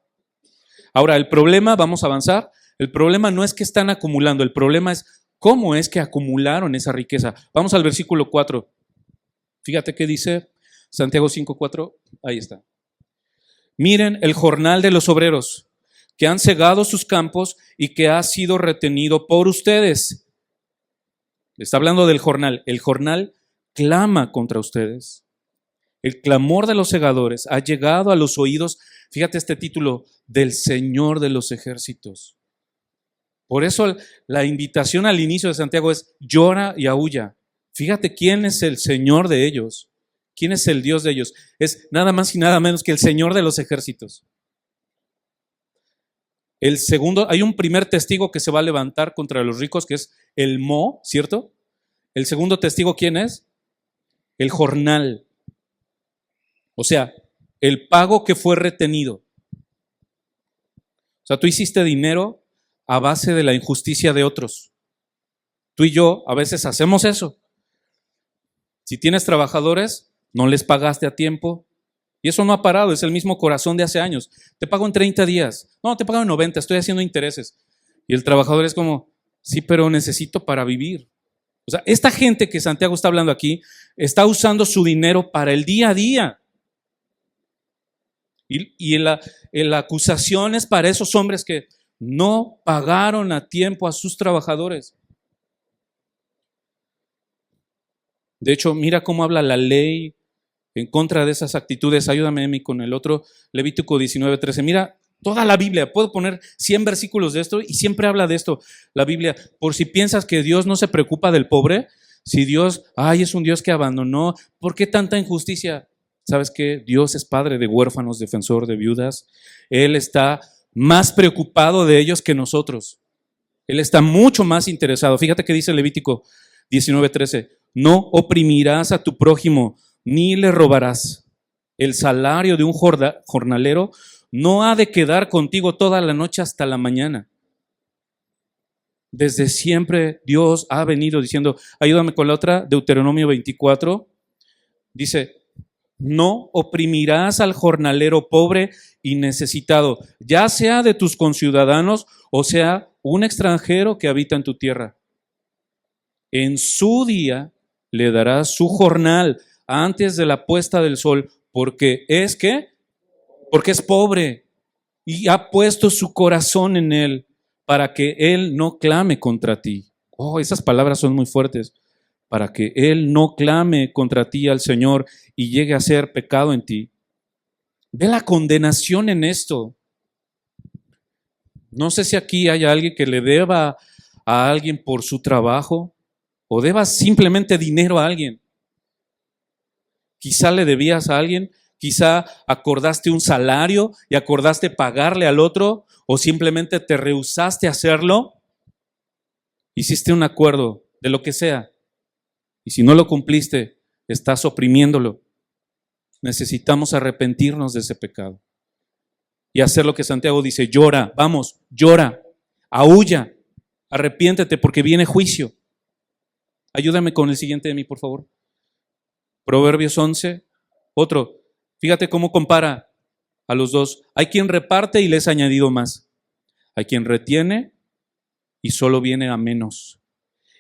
Ahora, el problema, vamos a avanzar, el problema no es que están acumulando, el problema es cómo es que acumularon esa riqueza. Vamos al versículo 4. Fíjate qué dice Santiago 5:4, ahí está. Miren el jornal de los obreros que han cegado sus campos y que ha sido retenido por ustedes. Está hablando del jornal. El jornal clama contra ustedes. El clamor de los segadores ha llegado a los oídos, fíjate este título, del Señor de los ejércitos. Por eso la invitación al inicio de Santiago es llora y aúlla. Fíjate quién es el Señor de ellos, quién es el Dios de ellos. Es nada más y nada menos que el Señor de los ejércitos. El segundo, hay un primer testigo que se va a levantar contra los ricos, que es el Mo, ¿cierto? El segundo testigo, ¿quién es? El jornal. O sea, el pago que fue retenido. O sea, tú hiciste dinero a base de la injusticia de otros. Tú y yo a veces hacemos eso. Si tienes trabajadores, no les pagaste a tiempo. Y eso no ha parado, es el mismo corazón de hace años. Te pago en 30 días. No, te pago en 90, estoy haciendo intereses. Y el trabajador es como, sí, pero necesito para vivir. O sea, esta gente que Santiago está hablando aquí, está usando su dinero para el día a día. Y la acusación es para esos hombres que no pagaron a tiempo a sus trabajadores. De hecho, mira cómo habla la ley en contra de esas actitudes. Ayúdame, Emi, con el otro, Levítico 19:13. Mira, toda la Biblia, puedo poner 100 versículos de esto y siempre habla de esto, la Biblia. Por si piensas que Dios no se preocupa del pobre, si Dios, es un Dios que abandonó, ¿por qué tanta injusticia? ¿Sabes qué? Dios es padre de huérfanos, defensor de viudas. Él está más preocupado de ellos que nosotros. Él está mucho más interesado. Fíjate que dice Levítico 19:13. No oprimirás a tu prójimo, ni le robarás. El salario de un jornalero no ha de quedar contigo toda la noche hasta la mañana. Desde siempre Dios ha venido diciendo, ayúdame con la otra, Deuteronomio 24, dice, no oprimirás al jornalero pobre y necesitado, ya sea de tus conciudadanos o sea un extranjero que habita en tu tierra. En su día le darás su jornal antes de la puesta del sol, porque es ¿qué? Porque es pobre y ha puesto su corazón en él para que él no clame contra ti. Esas palabras son muy fuertes. Para que él no clame contra ti al Señor y llegue a ser pecado en ti. Ve la condenación en esto. No sé si aquí hay alguien que le deba a alguien por su trabajo o deba simplemente dinero a alguien. Quizá le debías a alguien Quizá acordaste un salario y acordaste pagarle al otro, o simplemente te rehusaste a hacerlo. Hiciste un acuerdo de lo que sea, y si no lo cumpliste, estás oprimiéndolo. Necesitamos arrepentirnos de ese pecado y hacer lo que Santiago dice: llora, vamos, llora, aúlla, arrepiéntete porque viene juicio. Ayúdame con el siguiente de mí, por favor. Proverbios 11, otro. Fíjate cómo compara a los dos. Hay quien reparte y le es añadido más. Hay quien retiene y solo viene a menos.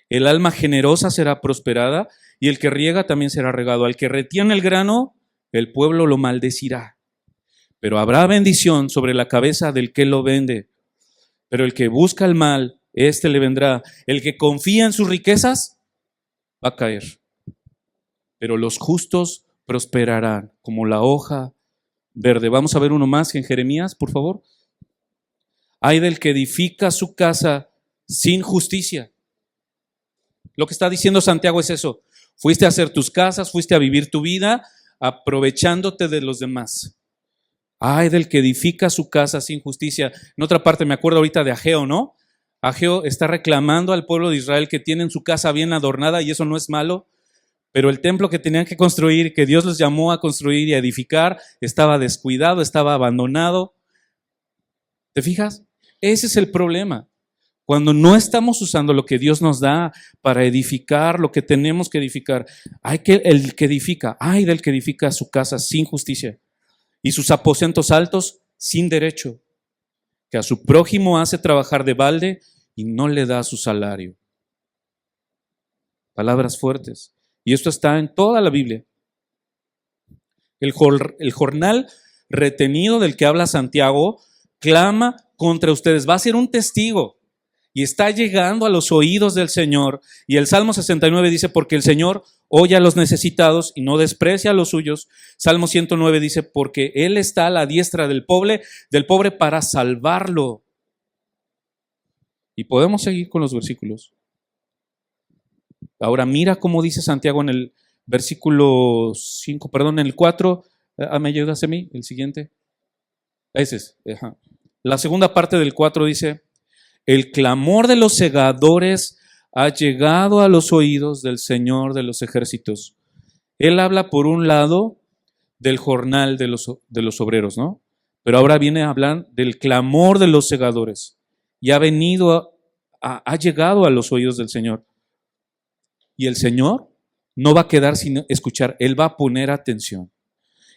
El alma generosa será prosperada y el que riega también será regado. Al que retiene el grano, el pueblo lo maldecirá. Pero habrá bendición sobre la cabeza del que lo vende. Pero el que busca el mal, éste le vendrá. El que confía en sus riquezas, va a caer. Pero los justos prosperarán como la hoja verde. Vamos a ver uno más en Jeremías, por favor. Ay del que edifica su casa sin justicia. Lo que está diciendo Santiago es eso. Fuiste a hacer tus casas, fuiste a vivir tu vida aprovechándote de los demás. Ay del que edifica su casa sin justicia. En otra parte me acuerdo ahorita de Ageo, ¿no? Ageo está reclamando al pueblo de Israel que tienen su casa bien adornada, y eso no es malo, pero el templo que tenían que construir, que Dios los llamó a construir y a edificar, estaba descuidado, estaba abandonado. ¿Te fijas? Ese es el problema. Cuando no estamos usando lo que Dios nos da para edificar lo que tenemos que edificar, ay del que edifica su casa sin justicia y sus aposentos altos sin derecho, que a su prójimo hace trabajar de balde y no le da su salario. Palabras fuertes. Y esto está en toda la Biblia. El jornal retenido del que habla Santiago clama contra ustedes. Va a ser un testigo y está llegando a los oídos del Señor. Y el Salmo 69 dice: porque el Señor oye a los necesitados y no desprecia a los suyos. Salmo 109 dice: porque Él está a la diestra del pobre para salvarlo. Y podemos seguir con los versículos. Ahora mira cómo dice Santiago en el versículo 5, en el 4. ¿Me ayudas a mí? El siguiente. Ese es. La segunda parte del 4 dice: el clamor de los segadores ha llegado a los oídos del Señor de los ejércitos. Él habla por un lado del jornal de los obreros, ¿no? Pero ahora viene a hablar del clamor de los segadores. Y ha llegado a los oídos del Señor. Y el Señor no va a quedar sin escuchar, Él va a poner atención.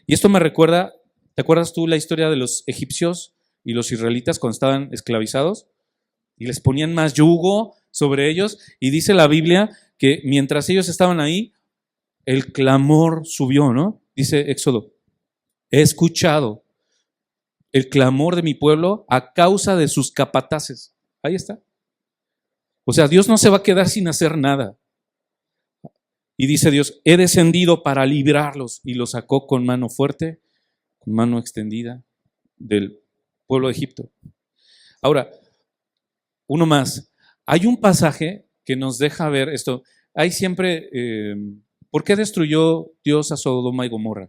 Y esto me recuerda, ¿te acuerdas tú la historia de los egipcios y los israelitas cuando estaban esclavizados? Y les ponían más yugo sobre ellos. Y dice la Biblia que mientras ellos estaban ahí, el clamor subió, ¿no? Dice Éxodo: he escuchado el clamor de mi pueblo a causa de sus capataces. Ahí está. O sea, Dios no se va a quedar sin hacer nada. Y dice Dios: he descendido para librarlos, y los sacó con mano fuerte, con mano extendida del pueblo de Egipto. Ahora, uno más. Hay un pasaje que nos deja ver esto. Hay siempre, ¿por qué destruyó Dios a Sodoma y Gomorra?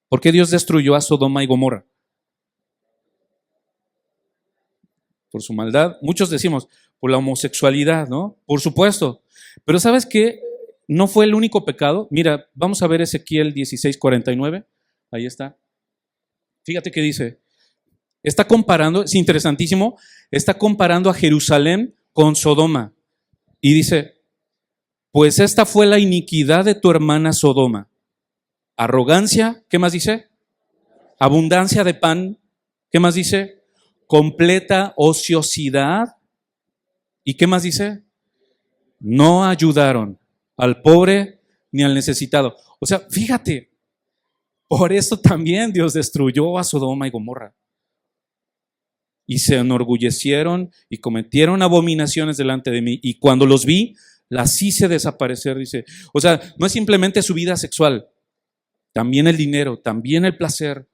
¿Por qué Dios destruyó a Sodoma y Gomorra? Por su maldad. Muchos decimos, por la homosexualidad, ¿no? Por supuesto. Pero ¿sabes qué? No fue el único pecado. Mira, vamos a ver Ezequiel 16:49. Ahí está. Fíjate qué dice. Está comparando, es interesantísimo, está comparando a Jerusalén con Sodoma. Y dice: pues esta fue la iniquidad de tu hermana Sodoma. Arrogancia, ¿qué más dice? Abundancia de pan, ¿qué más dice? Completa ociosidad. ¿Y qué más dice? No ayudaron al pobre ni al necesitado. O sea, fíjate, por eso también Dios destruyó a Sodoma y Gomorra. Y se enorgullecieron y cometieron abominaciones delante de mí. Y cuando los vi, las hice desaparecer, dice. O sea, no es simplemente su vida sexual, también el dinero, también el placer.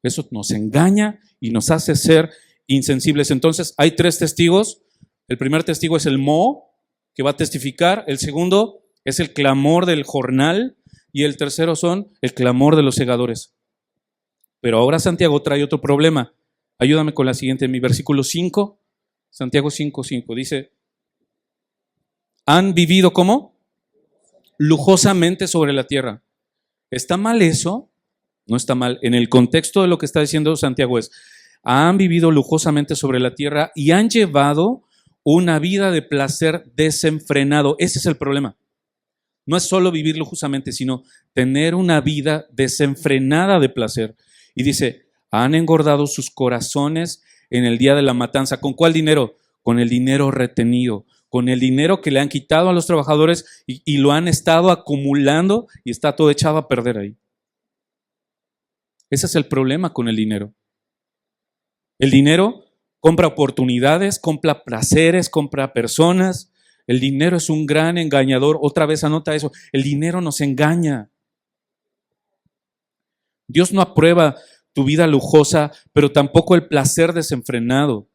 Eso nos engaña y nos hace ser insensibles. Entonces, hay 3 testigos. El primer testigo es el Mo, que va a testificar. El segundo es el clamor del jornal. y el tercero son el clamor de los segadores. Pero ahora Santiago trae otro problema. Ayúdame con la siguiente, en mi versículo 5, Santiago 5:5, dice, ¿han vivido cómo? Lujosamente sobre la tierra. ¿Está mal eso? No está mal. En el contexto de lo que está diciendo Santiago es, han vivido lujosamente sobre la tierra y han llevado una vida de placer desenfrenado. Ese es el problema. No es solo vivir lujosamente, sino tener una vida desenfrenada de placer. Y dice, han engordado sus corazones en el día de la matanza. ¿Con cuál dinero? Con el dinero retenido, con el dinero que le han quitado a los trabajadores y lo han estado acumulando y está todo echado a perder ahí. Ese es el problema con el dinero. El dinero compra oportunidades, compra placeres, compra personas. El dinero es un gran engañador. Otra vez anota eso. El dinero nos engaña. Dios no aprueba tu vida lujosa, pero tampoco el placer desenfrenado.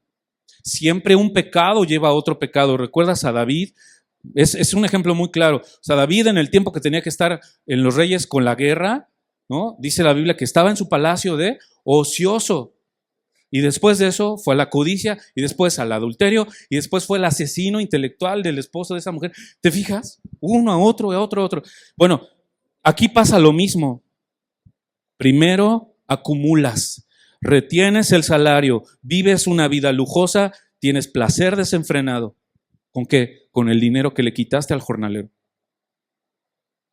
Siempre un pecado lleva a otro pecado. ¿Recuerdas a David? Es un ejemplo muy claro. O sea, David en el tiempo que tenía que estar en los reyes con la guerra, ¿no? Dice la Biblia que estaba en su palacio de ocioso. Y después de eso fue a la codicia, y después al adulterio, y después fue el asesino intelectual del esposo de esa mujer. ¿Te fijas? Uno a otro, a otro, a otro. Bueno, aquí pasa lo mismo. Primero acumulas, retienes el salario, vives una vida lujosa, tienes placer desenfrenado. ¿Con qué? Con el dinero que le quitaste al jornalero.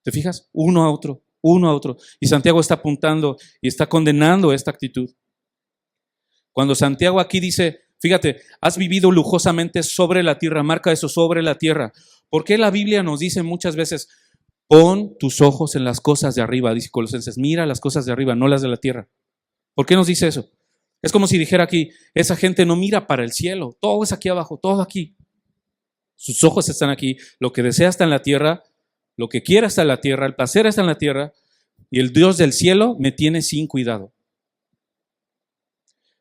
¿Te fijas? Uno a otro, uno a otro. Y Santiago está apuntando y está condenando esta actitud. Cuando Santiago aquí dice, fíjate, has vivido lujosamente sobre la tierra, marca eso, sobre la tierra. ¿Por qué la Biblia nos dice muchas veces, pon tus ojos en las cosas de arriba? Dice Colosenses, mira las cosas de arriba, no las de la tierra. ¿Por qué nos dice eso? Es como si dijera aquí, esa gente no mira para el cielo, todo es aquí abajo, todo aquí. Sus ojos están aquí, lo que desea está en la tierra, lo que quiera está en la tierra, el placer está en la tierra, y el Dios del cielo me tiene sin cuidado.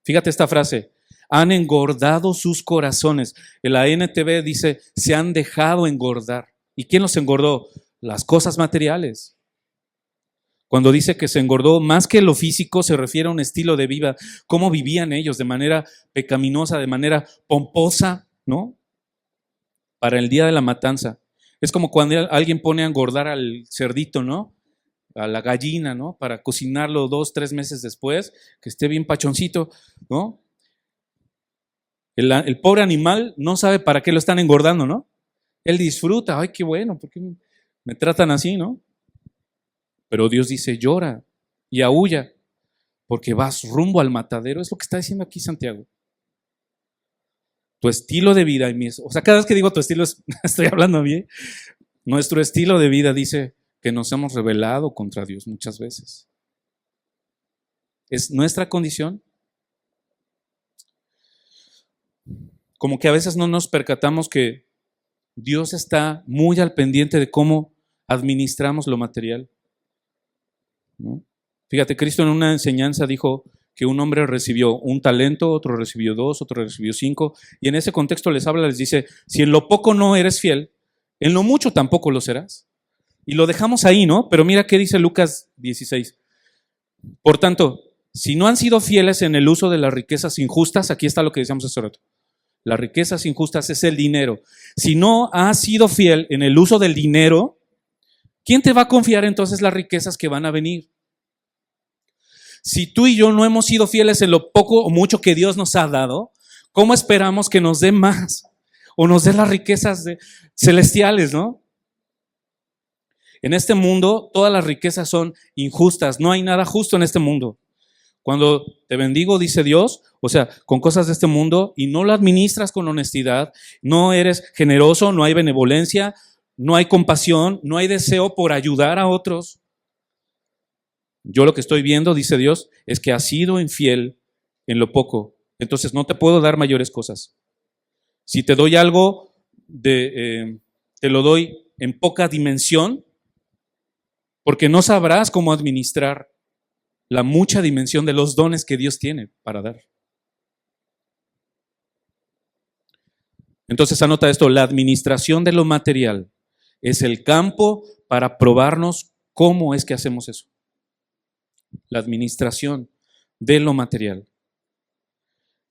Fíjate esta frase, han engordado sus corazones. En la NTV dice, se han dejado engordar. ¿Y quién los engordó? Las cosas materiales. Cuando dice que se engordó, más que lo físico, se refiere a un estilo de vida, cómo vivían ellos de manera pecaminosa, de manera pomposa, ¿no? Para el día de la matanza. Es como cuando alguien pone a engordar al cerdito, ¿no? A la gallina, ¿no? Para cocinarlo 2, 3 meses después, que esté bien pachoncito, ¿no? El pobre animal no sabe para qué lo están engordando, ¿no? Él disfruta, ay, qué bueno, ¿por qué me tratan así, no? Pero Dios dice, llora y aúlla, porque vas rumbo al matadero. Es lo que está diciendo aquí Santiago. Tu estilo de vida, o sea, cada vez que digo tu estilo, estoy hablando bien. Nuestro estilo de vida dice que nos hemos rebelado contra Dios muchas veces. Es nuestra condición. Como que a veces no nos percatamos que Dios está muy al pendiente de cómo administramos lo material, ¿no? Fíjate, Cristo en una enseñanza dijo que un hombre recibió un talento, otro recibió 2, otro recibió 5, y en ese contexto les habla, les dice, si en lo poco no eres fiel, en lo mucho tampoco lo serás. Y lo dejamos ahí, ¿no? Pero mira qué dice Lucas 16. Por tanto, si no han sido fieles en el uso de las riquezas injustas, aquí está lo que decíamos hace rato, las riquezas injustas es el dinero. Si no has sido fiel en el uso del dinero, ¿quién te va a confiar entonces las riquezas que van a venir? Si tú y yo no hemos sido fieles en lo poco o mucho que Dios nos ha dado, ¿cómo esperamos que nos dé más? O nos dé las riquezas celestiales, ¿no? En este mundo, todas las riquezas son injustas. No hay nada justo en este mundo. Cuando te bendigo, dice Dios, o sea, con cosas de este mundo y no lo administras con honestidad, no eres generoso, no hay benevolencia, no hay compasión, no hay deseo por ayudar a otros. Yo lo que estoy viendo, dice Dios, es que has sido infiel en lo poco. Entonces no te puedo dar mayores cosas. Si te doy algo, te lo doy en poca dimensión, porque no sabrás cómo administrar la mucha dimensión de los dones que Dios tiene para dar. Entonces anota esto, la administración de lo material es el campo para probarnos ¿Cómo es que hacemos eso? La administración de lo material.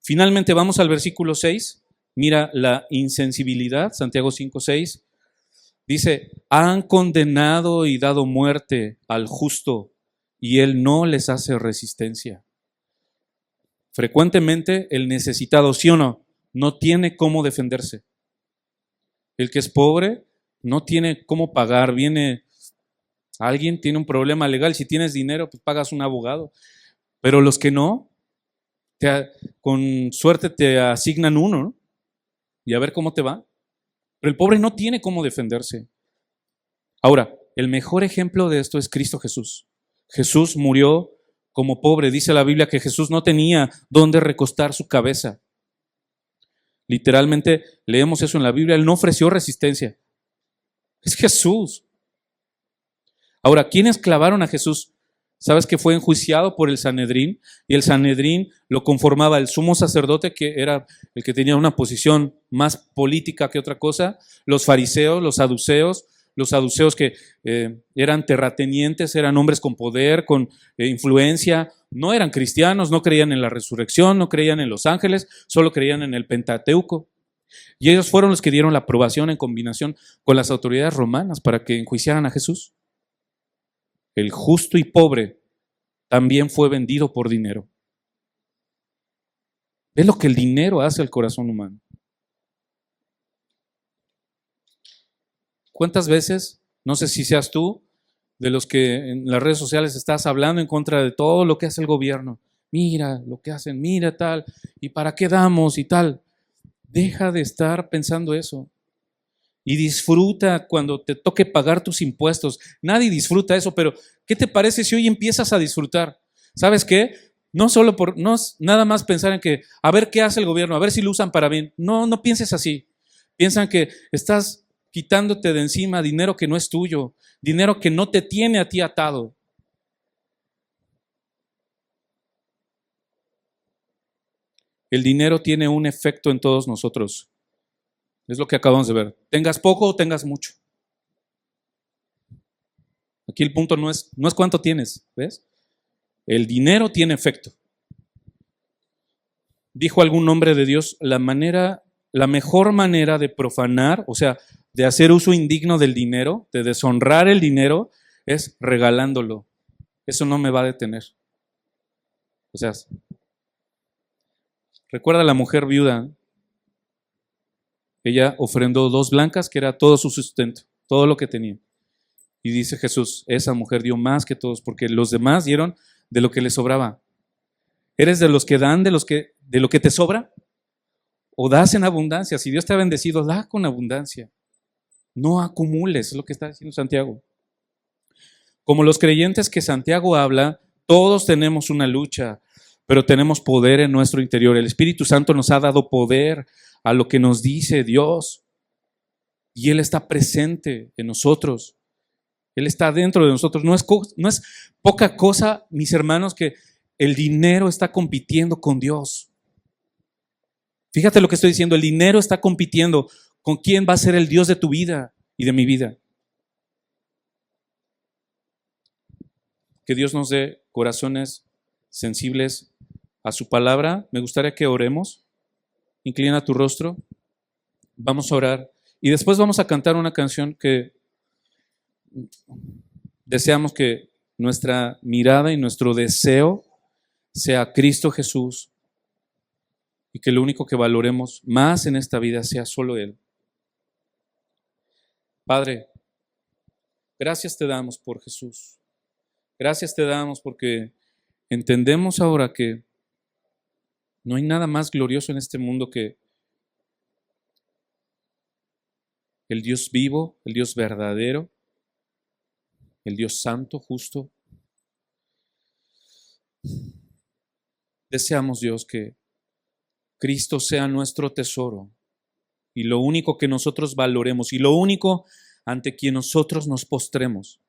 Finalmente vamos al versículo 6. Mira la insensibilidad, Santiago 5:6. Dice, han condenado y dado muerte al justo y él no les hace resistencia. Frecuentemente el necesitado, ¿sí o no? No tiene cómo defenderse. El que es pobre no tiene cómo pagar. Viene alguien, tiene un problema legal. Si tienes dinero, pues pagas un abogado. Pero los que no, con suerte te asignan uno, ¿no? Y a ver cómo te va. Pero el pobre no tiene cómo defenderse. Ahora, el mejor ejemplo de esto es Cristo Jesús. Jesús murió como pobre. Dice la Biblia que Jesús no tenía dónde recostar su cabeza. Literalmente leemos eso en la Biblia. Él no ofreció resistencia. Es Jesús. Ahora, ¿quiénes clavaron a Jesús? ¿Sabes que fue enjuiciado por el Sanedrín? Y el Sanedrín lo conformaba el sumo sacerdote, que era el que tenía una posición más política que otra cosa, los fariseos, los saduceos que eran terratenientes, eran hombres con poder, con influencia, no eran cristianos, no creían en la resurrección, no creían en los ángeles, solo creían en el Pentateuco. Y ellos fueron los que dieron la aprobación en combinación con las autoridades romanas para que enjuiciaran a Jesús. El justo y pobre también fue vendido por dinero. ¿Ves lo que el dinero hace al corazón humano? ¿Cuántas veces, no sé si seas tú, de los que en las redes sociales estás hablando en contra de todo lo que hace el gobierno? Mira lo que hacen, mira tal, y para qué damos y tal. Deja de estar pensando eso. Y disfruta cuando te toque pagar tus impuestos. Nadie disfruta eso, pero ¿qué te parece si hoy empiezas a disfrutar? ¿Sabes qué? No nada más pensar en que a ver qué hace el gobierno, a ver si lo usan para bien. No pienses así. Piensan que estás quitándote de encima dinero que no es tuyo, dinero que no te tiene a ti atado. El dinero tiene un efecto en todos nosotros. Es lo que acabamos de ver. Tengas poco o tengas mucho. Aquí el punto no es cuánto tienes, ¿ves? El dinero tiene efecto. Dijo algún hombre de Dios, la mejor manera de profanar, o sea, de hacer uso indigno del dinero, de deshonrar el dinero, es regalándolo. Eso no me va a detener. O sea, recuerda a la mujer viuda. Ella ofrendó 2 blancas, que era todo su sustento, todo lo que tenía. Y dice Jesús, esa mujer dio más que todos, porque los demás dieron de lo que les sobraba. ¿Eres de los que dan de lo que te sobra? ¿O das en abundancia? Si Dios te ha bendecido, da con abundancia. No acumules, es lo que está diciendo Santiago. Como los creyentes que Santiago habla, todos tenemos una lucha, pero tenemos poder en nuestro interior. El Espíritu Santo nos ha dado poder a lo que nos dice Dios. Y Él está presente en nosotros. Él está dentro de nosotros. No es poca cosa, mis hermanos, que el dinero está compitiendo con Dios. Fíjate lo que estoy diciendo. El dinero está compitiendo con quién va a ser el Dios de tu vida y de mi vida. Que Dios nos dé corazones sensibles a su palabra. Me gustaría que oremos. Inclina tu rostro. Vamos a orar. Y después vamos a cantar una canción que deseamos que nuestra mirada y nuestro deseo sea Cristo Jesús y que lo único que valoremos más en esta vida sea solo Él. Padre, gracias te damos por Jesús. Gracias te damos porque entendemos ahora que no hay nada más glorioso en este mundo que el Dios vivo, el Dios verdadero, el Dios santo, justo. Deseamos, Dios, que Cristo sea nuestro tesoro y lo único que nosotros valoremos y lo único ante quien nosotros nos postremos.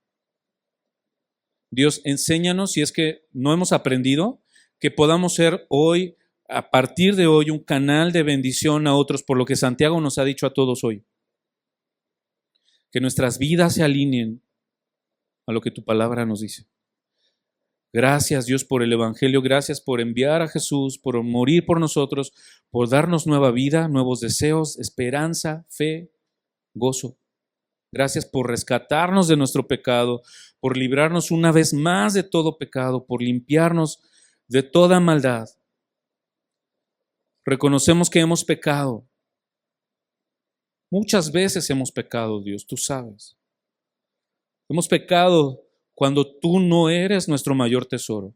Dios, enséñanos, si es que no hemos aprendido, que podamos ser hoy, a partir de hoy, un canal de bendición a otros, por lo que Santiago nos ha dicho a todos hoy. Que nuestras vidas se alineen a lo que tu palabra nos dice. Gracias, Dios, por el Evangelio. Gracias por enviar a Jesús, por morir por nosotros, por darnos nueva vida, nuevos deseos, esperanza, fe, gozo. Gracias por rescatarnos de nuestro pecado, por librarnos una vez más de todo pecado, por limpiarnos de toda maldad. Reconocemos que hemos pecado. Muchas veces hemos pecado, Dios, tú sabes. Hemos pecado cuando tú no eres nuestro mayor tesoro.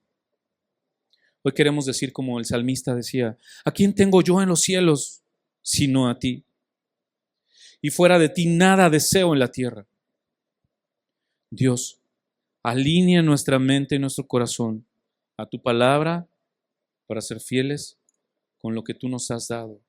Hoy queremos decir como el salmista decía, ¿a quién tengo yo en los cielos sino a ti? Y fuera de ti nada deseo en la tierra. Dios, alinea nuestra mente y nuestro corazón a tu palabra para ser fieles con lo que tú nos has dado.